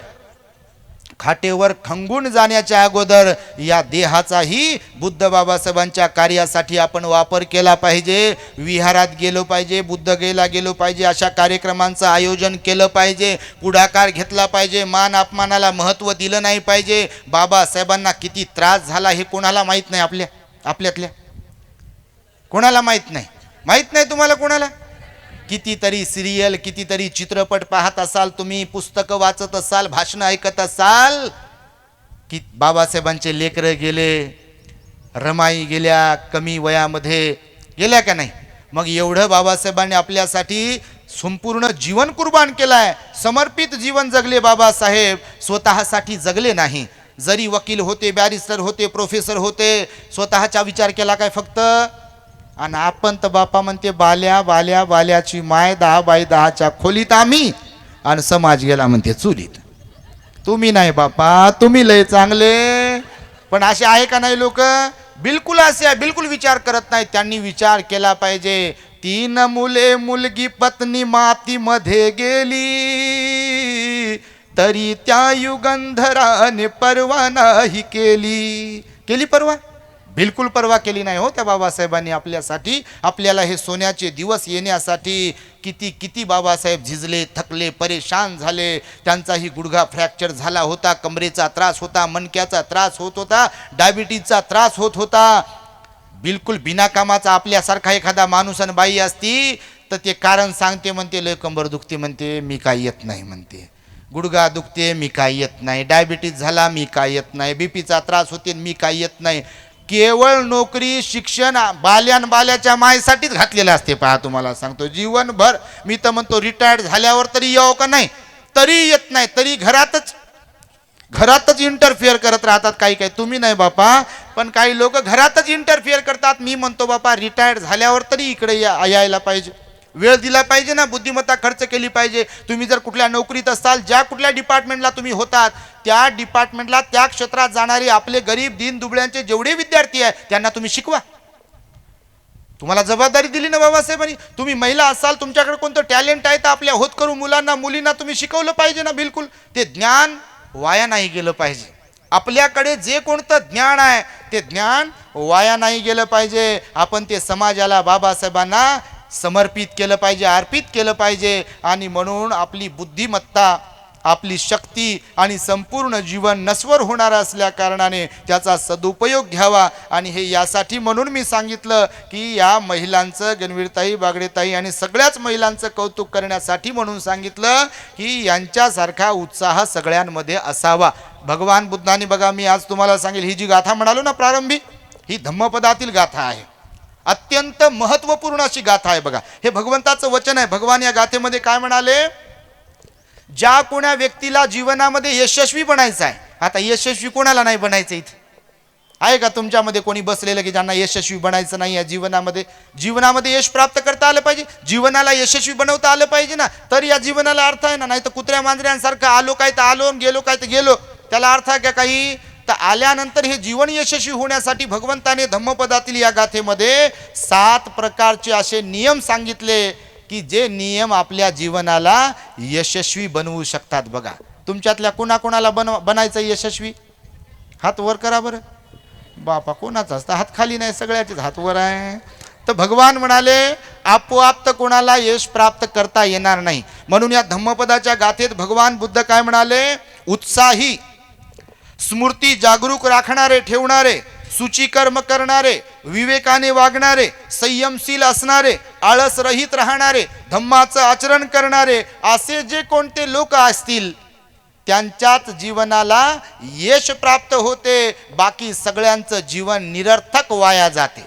खाटेवर खंगून जाण्याच्या अगोदर या देहाचाही बुद्ध बाबासाहेबांच्या कार्यासाठी आपण वापर केला पाहिजे. विहारात गेलो पाहिजे, बुद्धगयेला गेलो पाहिजे, अशा कार्यक्रमांचं आयोजन केलं पाहिजे, पुढाकार घेतला पाहिजे, मान अपमानाला महत्त्व दिलं नाही पाहिजे. बाबासाहेबांना किती त्रास झाला हे कोणाला माहीत नाही. आपल्यातल्या कोणाला माहीत नाही? माहीत नाही तुम्हाला कोणाला? कितीतरी सिरियल, कितीतरी चित्रपट पाहत असाल तुम्ही, पुस्तकं वाचत असाल, भाषणं ऐकत असाल की बाबासाहेबांचे लेकरं गेले, रमाई गेल्या, कमी वयामध्ये गेल्या का नाही? मग एवढं बाबासाहेबांनी आपल्यासाठी संपूर्ण जीवन कुर्बान केलं आहे. समर्पित जीवन जगले बाबासाहेब, स्वतःसाठी जगले नाही. जरी वकील होते, बॅरिस्टर होते, प्रोफेसर होते, स्वतःचा विचार केला काय फक्त? आणि आपण तर बापा म्हणते बाल्या बाल्या बाल्याची माय, 10 बाय 10च्या खोलीत आम्ही, आणि समाज गेला म्हणते चुलीत. तुम्ही नाही बापा, तुम्ही लय चांगले. पण असे आहे का नाही लोक? बिलकुल असे बिलकुल विचार करत नाही. त्यांनी विचार केला पाहिजे. 3 मुले, मुलगी, पत्नी मातीमध्ये गेली, तरी त्या युगंधराने पर्वा नाही केली पर्वा? बिलकुल पर्वा केली नाही हो त्या बाबासाहेबांनी आपल्यासाठी. आपल्याला हे सोन्याचे दिवस येण्यासाठी किती किती बाबासाहेब झिजले, थकले, परेशान झाले. त्यांचाही गुडघा फ्रॅक्चर झाला होता, कमरेचा त्रास होता, मणक्याचा त्रास होत होता, डायबिटीजचा त्रास होत होता. बिलकुल बिनाकामाचा आपल्यासारखा एखादा माणूस आणि बाई असती तर ते कारण सांगते, म्हणते लय कंबर दुखते, म्हणते मी काय येत नाही, म्हणते गुडघा दुखते, मी काय येत नाही, डायबिटीज झाला, मी काय येत नाही, बीपीचा त्रास होते, मी काय येत नाही. केवळ नोकरी, शिक्षण बाल्याच्या मायसाठीच घातलेलं असते. पहा तुम्हाला सांगतो, जीवनभर. मी तर म्हणतो रिटायर्ड झाल्यावर तरी यावं का नाही, तरी येत नाही, तरी घरातच इंटरफिअर करत राहतात. काही तुम्ही नाही बापा, पण काही लोक घरातच इंटरफिअर करतात. मी म्हणतो बापा रिटायर्ड झाल्यावर तरी इकडे यायला पाहिजे, वेळ दिला पाहिजे ना, बुद्धिमत्ता खर्च केली पाहिजे. तुम्ही जर कुठल्या नोकरीत असाल, ज्या कुठल्या डिपार्टमेंटला तुम्ही होतात, त्या डिपार्टमेंटला, त्या क्षेत्रात जाणारे आपले गरीब दीन दुबळ्यांचे जेवढे विद्यार्थी आहे त्यांना तुम्ही शिकवा. तुम्हाला जबाबदारी दिली ना बाबासाहेबांनी. तुम्ही महिला असाल, तुमच्याकडे कोणतं टॅलेंट आहे तर आपल्या होतकरू मुलांना, मुलींना तुम्ही शिकवलं पाहिजे ना. बिलकुल ते ज्ञान वाया नाही गेलं पाहिजे. आपल्याकडे जे कोणतं ज्ञान आहे ते ज्ञान वाया नाही गेलं पाहिजे. आपण ते समाजाला, बाबासाहेबांना समर्पित केलं पाहिजे, अर्पित केलं पाहिजे. आणि म्हणून आपली बुद्धिमत्ता, आपली शक्ती आणि संपूर्ण जीवन नश्वर होणार असल्या कारणाने त्याचा सदुपयोग घ्यावा. आणि हे यासाठी म्हणून मी सांगितलं की या महिलांचं, गणवीरताई, बागडेताई आणि सगळ्याच महिलांचं कौतुक करण्यासाठी म्हणून सांगितलं की यांच्यासारखा उत्साह सगळ्यांमध्ये असावा. भगवान बुद्धांनी बघा, मी आज तुम्हाला सांगेल, ही जी गाथा म्हणालो ना प्रारंभी, ही धम्मपदातील गाथा आहे. अत्यंत महत्त्वपूर्ण अशी गाथा आहे बघा. हे भगवंताचं वचन आहे. भगवान या गाथेमध्ये काय म्हणाले? ज्या कोण्या व्यक्तीला जीवनामध्ये यशस्वी बनायचं आहे, आता यशस्वी कोणाला नाही बनायचं? इथे आहे का तुमच्यामध्ये कोणी बसलेलं की ज्यांना यशस्वी बनायचं नाही? या जीवनामध्ये यश प्राप्त करता आलं पाहिजे, जीवनाला यशस्वी बनवता आलं पाहिजे ना, तर या जीवनाला अर्थ आहे ना. नाही तर कुत्र्या मांजऱ्यांसारखं आलो काय तर आलो, गेलो काय तर गेलो, त्याला अर्थ आहे का काही? तर आल्यानंतर हे जीवन यशस्वी होण्यासाठी भगवंताने धम्मपदातील या गाथेमध्ये 7 प्रकारचे असे नियम सांगितले की जे नियम आपल्या जीवनाला यशस्वी बनवू शकतात. बघा, तुमच्यातल्या कोणाकोणाला बनायचं यशस्वी? हात वर करा बरं. बापा कोणाचा असता हात खाली नाही, सगळ्याचेच हात वर आहे. तर भगवान म्हणाले आपोआप तर कोणाला यश प्राप्त करता येणार नाही. म्हणून या धम्मपदाच्या गाथेत भगवान बुद्ध काय म्हणाले? उत्साही, स्मृती जागरूक राखणारे, ठेवणारे, सूचिकर्म करणारे, विवेकाने वागणारे, संयमशील असणारे, आळस रहित राहणारे, धम्माचं आचरण करणारे, असे जे कोणते लोक असतील त्यांच्याच जीवनाला यश प्राप्त होते. बाकी सगळ्यांचं जीवन निरर्थक वाया जाते.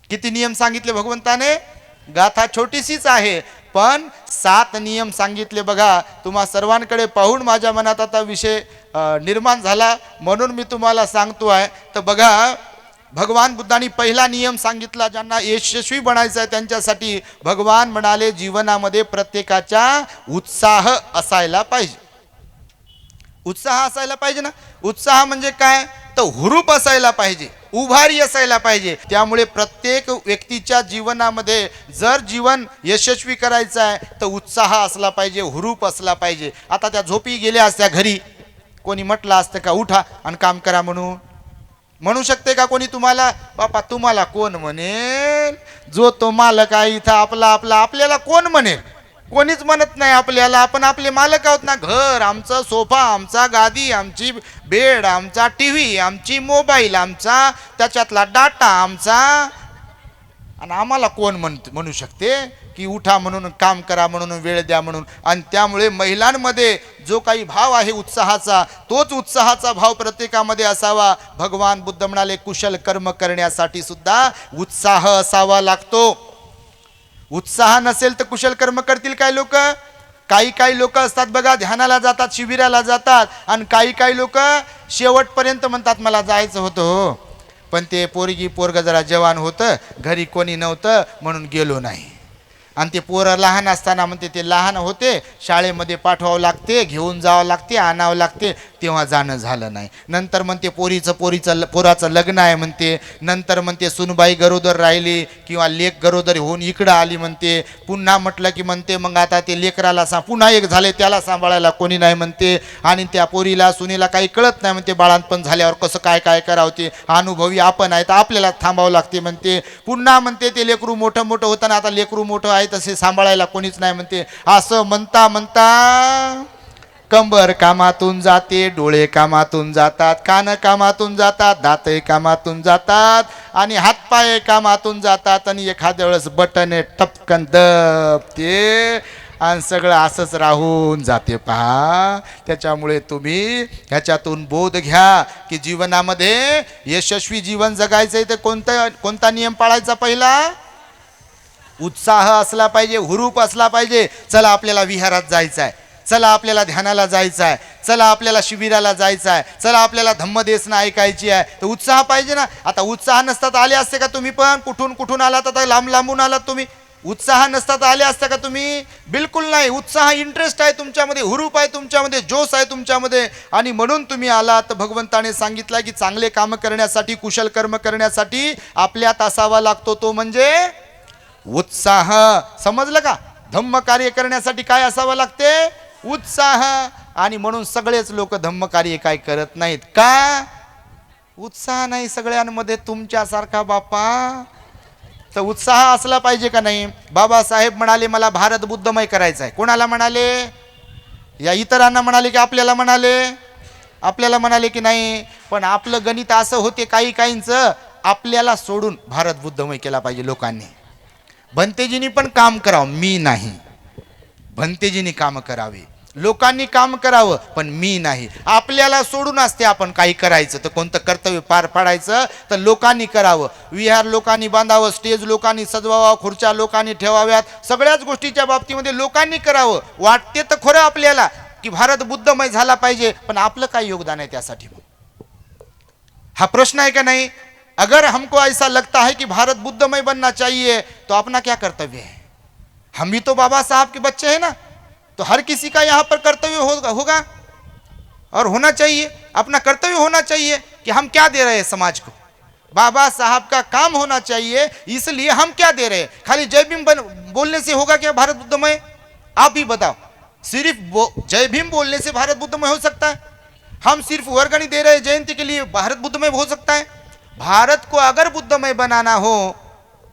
किती नियम सांगितले भगवंताने? गाथा छोटीशीच आहे, पण 7 नियम सांगितले. बघा, तुम्हा सर्वांकडे पाहून माझ्या मनात आता विषय निर्माण झाला, म्हणून मी तुम्हाला सांगतो आहे. तर बघा, भगवान बुद्धांनी पहिला नियम सांगितला, ज्यांना यशस्वी बनायचं आहे त्यांच्यासाठी. भगवान म्हणाले, जीवनामध्ये प्रत्येकाचा उत्साह असायला पाहिजे. उत्साह असायला पाहिजे ना. उत्साह म्हणजे काय? तर हुरूप असायला पाहिजे, उभारी असायला पाहिजे. त्यामुळे प्रत्येक व्यक्तीच्या जीवनामध्ये जर जीवन यशस्वी करायचं आहे तर उत्साह असला पाहिजे, हुरूप असला पाहिजे. आता त्या झोपी गेल्या असत्या घरी, कोणी म्हटलं असतं का उठा आणि काम करा म्हणून? म्हणू शकते का कोणी तुम्हाला? बापा तुम्हाला कोण म्हणेल? जो तो मालक आहे इथं आपला आपल्याला कोण म्हणेल? कोणीच म्हणत नाही आपल्याला. आपण आपले मालक आहोत ना. घर आमचा, सोफा आमचा, गादी आमची, बेड आमचा, टीव्ही आमची, मोबाईल आमचा, त्याच्यातला डाटा आमचा. आणि आम्हाला कोण म्हणू शकते की उठा म्हणून, काम करा म्हणून, वेळ द्या म्हणून? आणि त्यामुळे महिलांमध्ये जो काही भाव आहे उत्साहाचा, तोच उत्साहाचा भाव प्रत्येकामध्ये असावा. भगवान बुद्ध म्हणाले, कुशल कर्म करण्यासाठी सुद्धा उत्साह असावा लागतो. उत्साह नसेल तर कुशल कर्म करतील काय लोक? काही लोक असतात बघा, ध्यानाला जातात, शिबिराला जातात, आणि काही लोक शेवटपर्यंत म्हणतात मला जायचं होतं हो, पण ते पोरग जरा जवान होतं, घरी कोणी नव्हतं म्हणून गेलो नाही. आणि ते पोरं लहान असताना म्हणते ते लहान होते, शाळेमध्ये पाठवावं लागते, घेऊन जावं लागते, आणावं लागते, तेव्हा जाणं झालं नाही. नंतर म्हणते पोराचं लग्न आहे म्हणते, नंतर म्हणते सुनबाई गरोदर राहिली किंवा लेक गरोदर होऊन इकडं आली म्हणते. पुन्हा म्हटलं की म्हणते मग आता ते लेकराला पुन्हा एक झाले, त्याला सांभाळायला कोणी नाही म्हणते. आणि त्या पोरीला सुनीला काही कळत नाही म्हणते, बाळांपण झाल्यावर कसं काय करावं ते अनुभवी आपण आहे तर आपल्याला थांबावं लागते म्हणते. पुन्हा म्हणते ते लेकरू मोठं होतं, आता लेकरू मोठं आहे तसे सांभाळायला कोणीच नाही म्हणते. असं म्हणता कंबर कामातून जाते, डोळे कामातून जातात, कान कामातून जातात, दातही कामातून जातात, आणि हातपाय कामातून जातात, आणि एखाद्या वेळेस बटन टपकन दबते, आणि सगळं असंच राहून जाते. पहा, त्याच्यामुळे तुम्ही ह्याच्यातून बोध घ्या की जीवनामध्ये यशस्वी जीवन जगायचंय तर कोणता नियम पाळायचा? पहिला उत्साह असला पाहिजे, हुरूप असला पाहिजे. चला आपल्याला विहारात जायचं आहे, चला आपल्याला ध्यानाला जायचं आहे, चला आपल्याला शिबिराला जायचं आहे, चला आपल्याला धम्मदेशना ऐकायची आहे, तर उत्साह पाहिजे ना. आता उत्साह नसतात आले असते का तुम्ही? पण कुठून आलात? आता लांबून आलात तुम्ही. उत्साह नसतात आले असता का तुम्ही? बिलकुल नाही. उत्साह, इंटरेस्ट आहे तुमच्यामध्ये, हुरूप आहे तुमच्यामध्ये, जोश आहे तुमच्यामध्ये, आणि म्हणून तुम्ही आलात. भगवंताने सांगितलं की चांगले काम करण्यासाठी, कुशल कर्म करण्यासाठी आपल्यात असावा लागतो तो म्हणजे उत्साह. समजलं का? धम्म कार्य करण्यासाठी काय असावं लागते? उत्साह. आणि म्हणून सगळेच लोक धम्म कार्य काय करत नाहीत का? उत्साह नाही सगळ्यांमध्ये तुमच्यासारखा. बापा, तर उत्साह असला पाहिजे का नाही? बाबासाहेब म्हणाले मला भारत बुद्धमय करायचा आहे. कोणाला म्हणाले? या इतरांना म्हणाले की आपल्याला म्हणाले की नाही? पण आपलं गणित असं होते काहींचं, आपल्याला सोडून भारत बुद्धमय केला पाहिजे लोकांनी. भंतेजींनी पण काम करावं, मी नाही. भंतेजींनी काम करावे, लोकांनी काम करावं, पण मी नाही. आपल्याला सोडून असते आपण काही करायचं तर, कोणतं कर्तव्य पार पाडायचं तर लोकांनी करावं. विहार लोकांनी बांधावं, स्टेज लोकांनी सजवावं, खुर्च्या लोकांनी ठेवाव्यात, सगळ्याच गोष्टीच्या बाबतीमध्ये लोकांनी करावं. वाटते तर खरं आपल्याला की भारत बुद्धमय झाला पाहिजे, पण आपलं काय योगदान आहे त्यासाठी? हा प्रश्न आहे का नाही? अगर हमको ऐसा लगता है कि भारत बुद्धमय बनना चाहिए तो अपना क्या कर्तव्य है? हम भी तो बाबा साहब के बच्चे हैं ना, तो हर किसी का यहाँ पर कर्तव्य होगा और होना चाहिए. अपना कर्तव्य होना चाहिए कि हम क्या दे रहे हैं समाज को. बाबा साहब का काम होना चाहिए, इसलिए हम क्या दे रहे हैं. खाली जय भीम बोलने से होगा क्या भारत बुद्धमय? आप ही बताओ. सिर्फ जय भीम बोलने से भारत बुद्धमय हो सकता है? हम सिर्फ वर्गणी दे रहे हैं जयंती के लिए भारत बुद्धमय हो सकता है? भारत को अगर बुद्धमय बनाना हो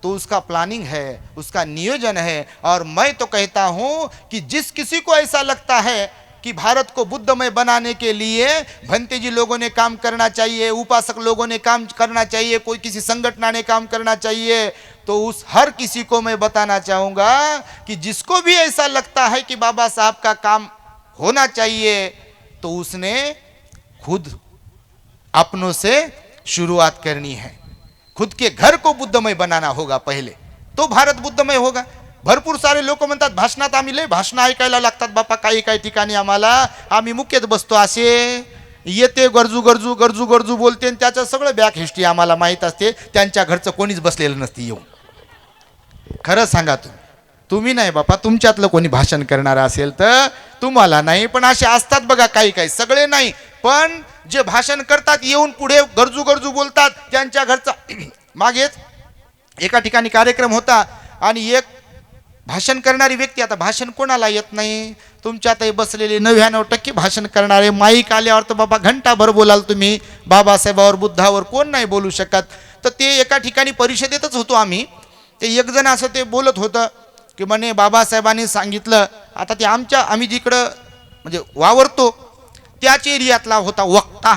तो उसका प्लानिंग है, उसका नियोजन है. और मैं तो कहता हूं कि जिस किसी को ऐसा लगता है कि भारत को बुद्धमय बनाने के लिए भंते जी लोगों ने काम करना चाहिए, उपासक लोगों ने काम करना चाहिए, कोई किसी संगठन ने काम करना चाहिए, तो उस हर किसी को मैं बताना चाहूँगा कि जिसको भी ऐसा लगता है कि बाबा साहब का काम होना चाहिए तो उसने खुद अपनों से शुरुआत करनी है. खुद के घर को बुद्धमय बनाना होगा पहिले, तो भारत बुद्धमय होगा. भरपूर सारे लोक म्हणतात भाषणात आम्ही लय भाषण ऐकायला लागतात बापा, काही काही ठिकाणी आम्हाला, आम्ही मुख्यत बसतो असे, येते गरजू गरजू गरजू गरजू बोलते आणि त्याचं सगळं बॅक हिस्ट्री आम्हाला माहीत असते. त्यांच्या घरचं कोणीच बसलेलं नसते येऊन. खरं सांगा तुम्ही नाही बापा, तुमच्यातलं कोणी भाषण करणारा असेल तर तुम्हाला नाही, पण असे असतात बघा काही काही, सगळे नाही पण जे भाषण करतात येऊन पुढे गरजू गरजू बोलतात त्यांच्या घरचा. मागेच एका ठिकाणी कार्यक्रम होता आणि एक भाषण करणारी व्यक्ती, आता भाषण कोणाला येत नाही, तुमच्यातही बसलेले 99% भाषण करणारे, माईक आल्यावर तर बाबा घंटाभर बोलाल तुम्ही, बाबासाहेबावर बुद्धावर कोण नाही बोलू शकत. तर ते एका ठिकाणी परिषदेतच होतो आम्ही, ते एक जण असं ते बोलत होतं की म्हणे बाबासाहेबांनी सांगितलं, आता ते आम्ही जिकडं म्हणजे वावरतो त्याच एरियातला होता वक्ता.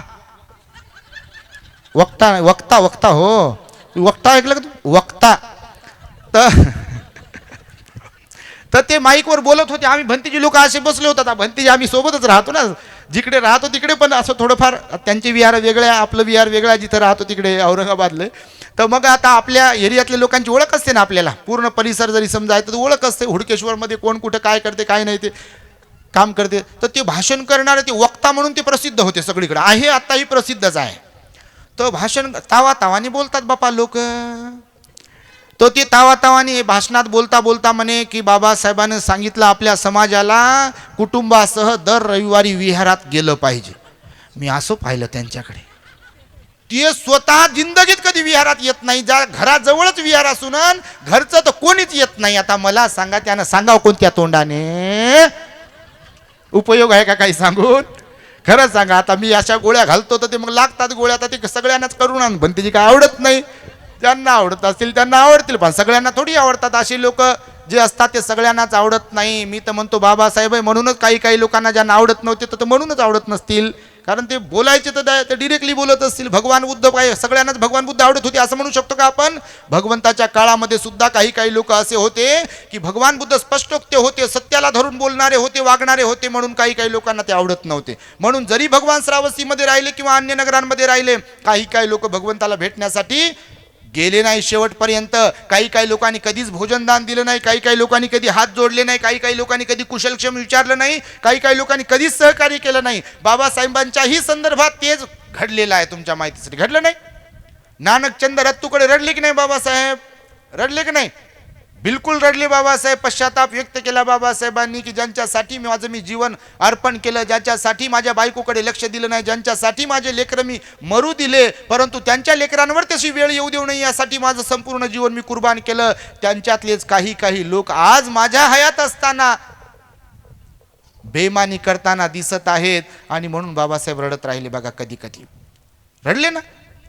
वक्ता वक्ता वक्ता हो, वक्ता ऐकलं का तू, वक्ता. तर ते माईकवर बोलत होते, आम्ही भंतीजी लोक असे बसले होतात. भंतीजी आम्ही सोबतच राहतो ना, जिकडे राहतो तिकडे पण असं थोडंफार, त्यांचे विहार वेगळे, आपलं विहार वेगळा जिथं राहतो तिकडे औरंगाबादले. तर मग आता आपल्या एरियातल्या लोकांची ओळख असते ना आपल्याला, पूर्ण परिसर जरी समजा आहे तर ओळख असते, हुडकेश्वरमध्ये कोण कुठं काय करते काय नाही ते काम करते. तर ते भाषण करणारे ते वक्ता म्हणून ते प्रसिद्ध होते सगळीकडे, आहे आत्ताही प्रसिद्धच आहे. तर भाषण तावातावाने बोलतात बापा लोक. तो ते तावातावाने भाषणात बोलता बोलता म्हणे की बाबासाहेबांनी सांगितलं आपल्या समाजाला कुटुंबासह दर रविवारी विहारात गेलं पाहिजे. मी असं पाहिलं त्यांच्याकडे, ते स्वतः जिंदगीत कधी विहारात येत नाही, ज्या घराजवळच विहार असून घरचं तर कोणीच येत नाही. आता मला सांगा, त्यानं सांगावं कोणत्या तोंडाने, उपयोग आहे का काही सांगून? खरं सांगा, आता मी अशा गोळ्या घालतो तर ते मग लागतात गोळ्या, तर ते सगळ्यांनाच करून आण, पण त्याची काय आवडत नाही. ज्यांना आवडत असतील त्यांना आवडतील, पण सगळ्यांना थोडी आवडतात. असे लोक जे असतात ते सगळ्यांनाच आवडत नाही. मी तर म्हणतो बाबासाहेब आहे म्हणूनच काही काही लोकांना ज्यांना आवडत नव्हते तर म्हणूनच आवडत नसतील, कारण ते बोलायचे तर डिरेक्टली बोलत असतील. भगवान बुद्ध काय सगळ्यांनाच भगवान बुद्ध आवडत होते असं म्हणू शकतो का आपण? भगवंताच्या काळामध्ये सुद्धा काही काही लोक असे होते की भगवान बुद्ध स्पष्टोक्त होते, सत्याला धरून बोलणारे होते, वागणारे होते, म्हणून काही काही लोकांना ते आवडत नव्हते. म्हणून जरी भगवान श्रावस्तीमध्ये राहिले किंवा अन्य नगरांमध्ये राहिले, काही काही लोक भगवंताला भेटण्यासाठी गेले नाही शेवटपर्यंत. काही काही लोकांनी कधीच भोजनदान दिलं नाही, काही काही लोकांनी कधी हात जोडले नाही, काही काही लोकांनी कधी कुशलक्षेम विचारलं नाही, काही काही लोकांनी कधीच सहकार्य केलं नाही. बाबासाहेबांच्याही संदर्भात तेच घडलेलं आहे. तुमच्या माहितीसाठी घडलं नाही? नानकचंद रत्तूकडे रडले की नाही बाबासाहेब? रडले की नाही? बिलकुल रडले बाबासाहेब. पश्चाताप व्यक्त केला बाबासाहेबांनी की ज्यांच्यासाठी माझं मी जीवन अर्पण केलं, ज्यांच्यासाठी माझ्या बायकोकडे लक्ष दिलं नाही, ज्यांच्यासाठी माझे लेकरं मी मरू दिले, परंतु त्यांच्या लेकरांवर तशी वेळ येऊ देऊ नये यासाठी माझं संपूर्ण जीवन मी कुर्बान केलं, त्यांच्यातलेच काही काही लोक आज माझ्या हयात असताना बेमानी करताना दिसत आहेत. आणि म्हणून बाबासाहेब रडत राहिले बघा. कधी कधी रडले ना.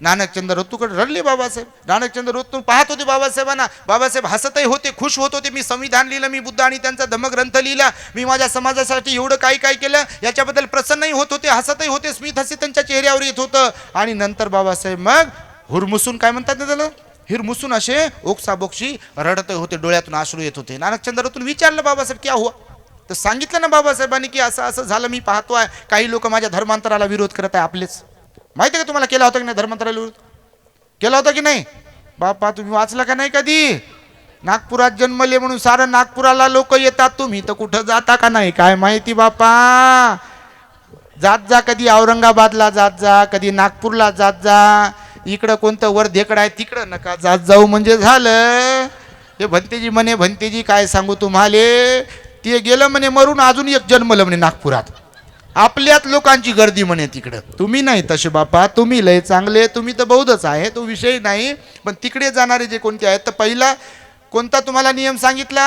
नानकचंद रत्तूकडे रडले बाबासाहेब. नानकचंद रत्तू पाहत होते बाबासाहेबांना. बाबासाहेब हसतही होते, खुश होत होते. मी संविधान लिहिलं, मी बुद्ध आणि त्यांचा धम्मग्रंथ लिहिला, मी माझ्या समाजासाठी एवढं काही काय केलं, याच्याबद्दल प्रसन्नही होत होते, हसतही होते, स्मित हसी त्यांच्या चेहऱ्यावर येत होतं. आणि नंतर बाबासाहेब मग हुरमुसून, काय म्हणतात ना त्याला, हिरमुसून असे ओक्साबोक्षी रडत होते, डोळ्यातून अश्रू येत होते. नानकचंद रत्तून विचारलं बाबासाहेब क्या हुआ? तर सांगितलं ना बाबासाहेबांनी की असं असं झालं, मी पाहतोय काही लोक माझ्या धर्मांतराला विरोध करत आहे. आपलेच माहिती आहे का तुम्हाला? केला होता की नाही धर्मांतराला विरोध? केला होता की नाही बापा? तुम्ही वाचला का नाही कधी? नागपुरात जन्मले म्हणून सारं नागपुराला लोक येतात, तुम्ही तर कुठं जाता का नाही काय माहिती बापा? जात जा, कधी औरंगाबादला जात जा, कधी नागपूरला जात जा. इकडं कोणतं वर धेकड आहे तिकडं नका जात जाऊ म्हणजे झालं. हे भंतेजी म्हणे, भंतेजी काय सांगू तुम्हाला, ते गेलं म्हणे मरून, अजून एक जन्मलं म्हणे नागपुरात. आपल्यात लोकांची गर्दी म्हणे तिकडं. तुम्ही नाही तसे बापा, तुम्ही लय चांगले, तुम्ही तर बौद्धच आहे, तो विषय नाही. पण तिकडे जाणारे जे कोणते आहेत, तर पहिला कोणता तुम्हाला नियम सांगितला?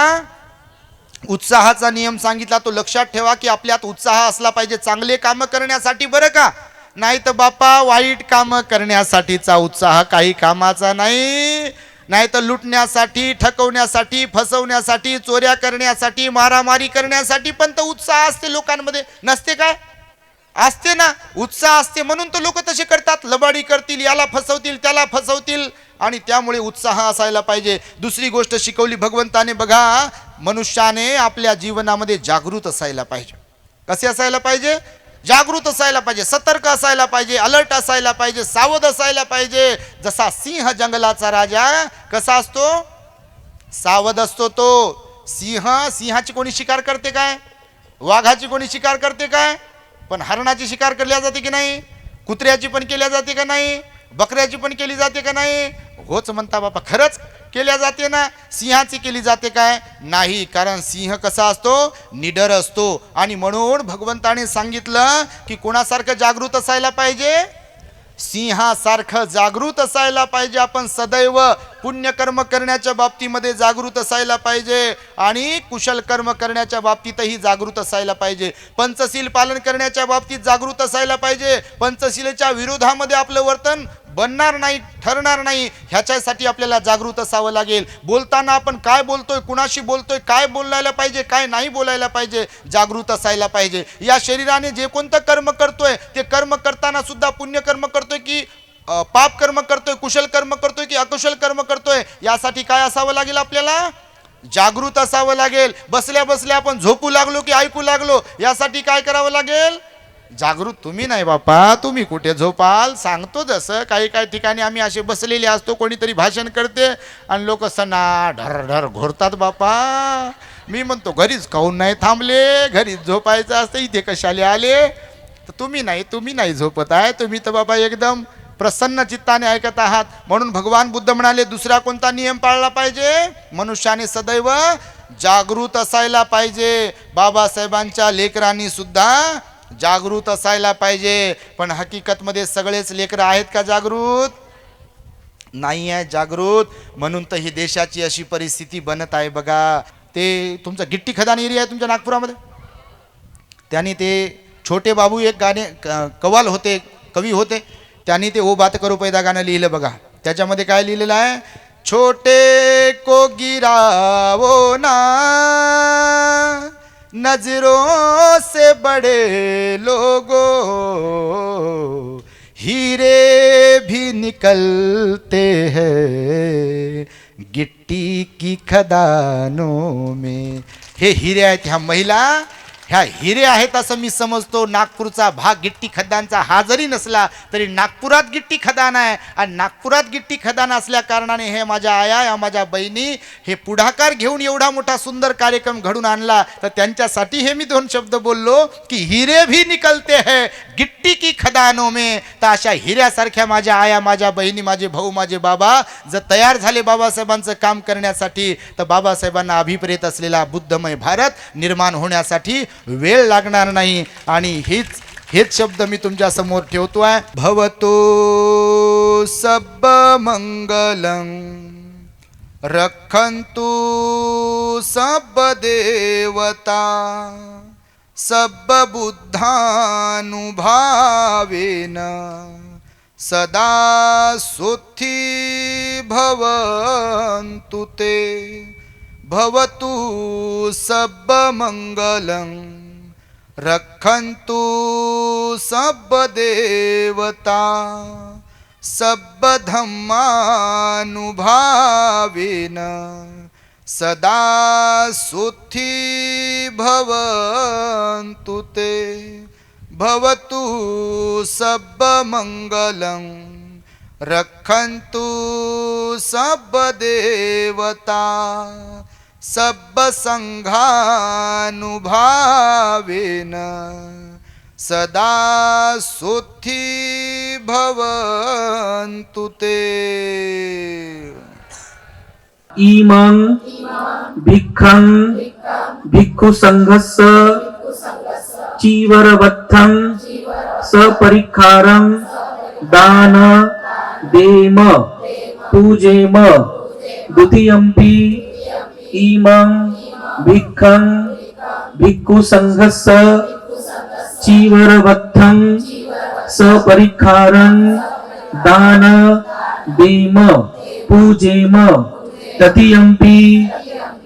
उत्साहाचा नियम सांगितला. तो लक्षात ठेवा की आपल्यात उत्साह असला पाहिजे चांगले कामं करण्यासाठी, बरं का? नाही तर बापा वाईट कामं करण्यासाठीचा उत्साह काही कामाचा नाही. नाही तर लुटण्यासाठी, ठकवण्यासाठी, फसवण्यासाठी, चोऱ्या करण्यासाठी, मारामारी करण्यासाठी पण तर उत्साह असते लोकांमध्ये, नसते काय? असते ना, उत्साह असते म्हणून तर लोक तसे करतात, लबाडी करतील, याला फसवतील, त्याला फसवतील, आणि त्यामुळे उत्साह असायला पाहिजे. दुसरी गोष्ट शिकवली भगवंताने बघा, मनुष्याने आपल्या जीवनामध्ये जागृत असायला पाहिजे. कसे असायला पाहिजे? जागृत असायला पाहिजे, सतर्क असायला पाहिजे, अलर्ट असायला पाहिजे, सावध असायला पाहिजे. जसा सिंह जंगलाचा राजा कसा असतो? सावध असतो तो. सिंहाची कोणी शिकार करते काय? वाघाची कोणी शिकार करते काय? पण हरणाची शिकार केल्या जाते की नाही? कुत्र्याची पण केल्या जाते का नाही? बकऱ्याची पण केली जाते का नाही? होच म्हणता बापा, खरंच केल्या जाते ना. सिंहाची केली जाते काय? नाही, कारण सिंह कसा असतो? निडर असतो. आणि म्हणून भगवंताने सांगितलं की कोणासारखं जागृत असायला पाहिजे? सिंहासारखं जागृत असायला पाहिजे. आपण सदैव पुण्यकर्म करण्याच्या बाबतीमध्ये जागृत असायला पाहिजे आणि कुशल कर्म करण्याच्या बाबतीतही जागृत असायला पाहिजे. पंचशील पालन करण्याच्या बाबतीत जागृत असायला पाहिजे. पंचशीलेच्या विरोधामध्ये आपलं वर्तन बनणार नाही, ठरणार नाही. ह्याच्यासाठी आपल्याला जागृत असावं लागेल. बोलताना आपण काय बोलतोय, कुणाशी बोलतोय, काय बोलायला पाहिजे, काय नाही बोलायला पाहिजे, जागृत असायला पाहिजे. या शरीराने जे कोणतं कर्म करतोय ते कर्म करताना सुद्धा पुण्यकर्म करतोय की पाप कर्म करतोय, कुशल कर्म करतोय की अकुशल कर्म करतोय, यासाठी काय असावं लागेल? आपल्याला जागृत असावं लागेल. बसल्या बसल्या आपण झोपू लागलो की ऐकू लागलो, यासाठी काय करावं लागेल? जागृत. तुम्ही नाही बापा, तुम्ही कुठे झोपाल? सांगतो जसं काही काही ठिकाणी आम्ही असे बसलेले असतो, कोणीतरी भाषण करते आणि लोक सणा ढर ढर घोरतात बापा. मी म्हणतो घरीच काहून नाही थांबले? घरीच झोपायचं असतं, इथे कशाले आले? तर तुम्ही नाही झोपत आहे. तुम्ही तर बाबा एकदम प्रसन्न चित्ताने ऐकत आहात. म्हणून भगवान बुद्ध म्हणाले, दुसरा कोणता नियम पाळला पाहिजे? मनुष्याने सदैव जागृत असायला पाहिजे. बाबासाहेबांच्या लेकरांनी सुद्धा जागृत असायला पाहिजे. पण हकीकतमध्ये सगळेच लेकरं आहेत का जागृत? नाही आहे जागृत. म्हणून तर ही देशाची अशी परिस्थिती बनत आहे बघा. ते तुमचा गिट्टी खदान एरिया आहे तुमच्या नागपुरामध्ये, त्यांनी ते छोटे बाबू एक गाणे कवाल होते, कवी होते, त्यांनी ते ओ बात करो पैदा गाणं लिहिलं बघा. त्याच्यामध्ये काय लिहिलेलं आहे? छोटे को गिरावो ना, नजरों से बड़े लोगों, हीरे भी निकलते हैं गिट्टी की खदानों में. हे हिरे आहेत, ह्या महिला ह्या हिरे आहेत असं मी समजतो. नागपूरचा भाग गिट्टी खदानचा हा जरी नसला तरी नागपुरात गिट्टी खदान आहे. आणि नागपुरात गिट्टी खदान असल्या कारणाने हे माझ्या आया, या माझ्या बहिणी हे पुढाकार घेऊन एवढा मोठा सुंदर कार्यक्रम घडून आणला. तर त्यांच्यासाठी हे मी दोन शब्द बोललो की हिरे भी निकलते है गिट्टी की खदानों में. तर अशा हिऱ्यासारख्या माझ्या आया, माझ्या बहिणी, माझे भाऊ, माझे बाबा जर तयार झाले बाबासाहेबांचं काम करण्यासाठी, तर बाबासाहेबांना अभिप्रेत असलेला बुद्धमय भारत निर्माण होण्यासाठी वेळ लागणार नाही. आणि हेच शब्द मी तुमच्या समोर ठेवतोय. भवतो सब मंगलं रखन्तु सब देवता सब बुद्धानुभावेन सदा सुखी भवन्तु ते. भवतु सब मंगलं रखन्तु सब देवता सब धम्मानुभावेन सदा सुखी भवन्तु ते. भवतु सब मंगलं रखन्तु सब देवता सब संघानुभावेन सदा सुखी भवन्तु ते. इमं भिक्खं भिक्खु संघस्य चीवरवत्थं सपरिक्खारं दान देम पूजेम. द्वितीयंपि इमं भिक्खं भिक्खु संघस्य चीवरवत्थं सपरिक्खारं दान देम पूजेम ततियंपी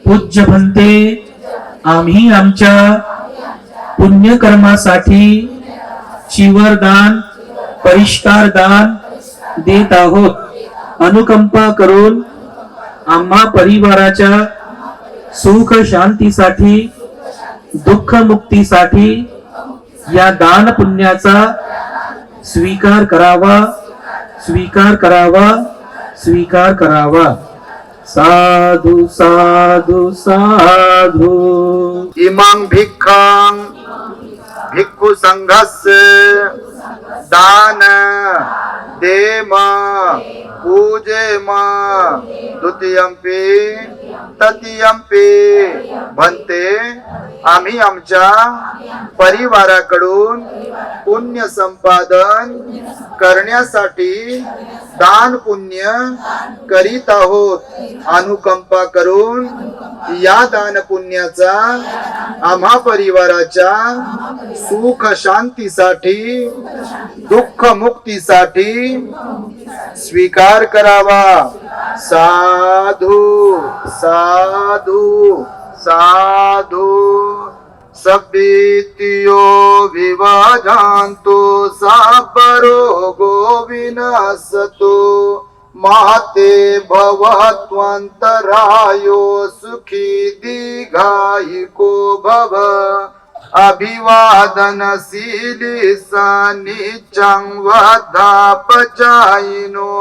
पूज्य भंते आम्ही आमच्या पुण्यकर्मासाठी चिवरदान परिष्कार दान देत आहोत. अनुकंपा करून आम्हा परिवाराच्या सुख शांतीसाठी दुःख मुक्तीसाठी या दान पुण्याचा स्वीकार करावा स्वीकार करावा स्वीकार करावा. साधू साधू साधू. इमं भिक्खं भिक्खु संघस्य दान देम पूजेम द्वितीयंपि तृतीयंपि भन्ते आम्ही आमच्या परिवाराकडून पुण्य संपादन करण्यासाठी दान पुण्य करीत आहोत. अनुकंपा करून या दान पुण्याचा आम्हा परिवाराच्या सुख शांतीसाठी दुःख मुक्तीसाठी स्वीकार करावा. साधू साधू साधू. सब्बीतियो विभाजान्तो सापरोगो विनाशतो महते भवत्वन्तरायो सुखी दीर्घायिको भव. अभिवादनशीली सानिचं वधापचायिनो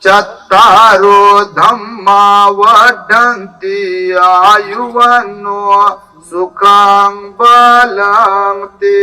चत्तारो धम्मा वर्धन्ति आयुवन्नो सुखं बलं ते.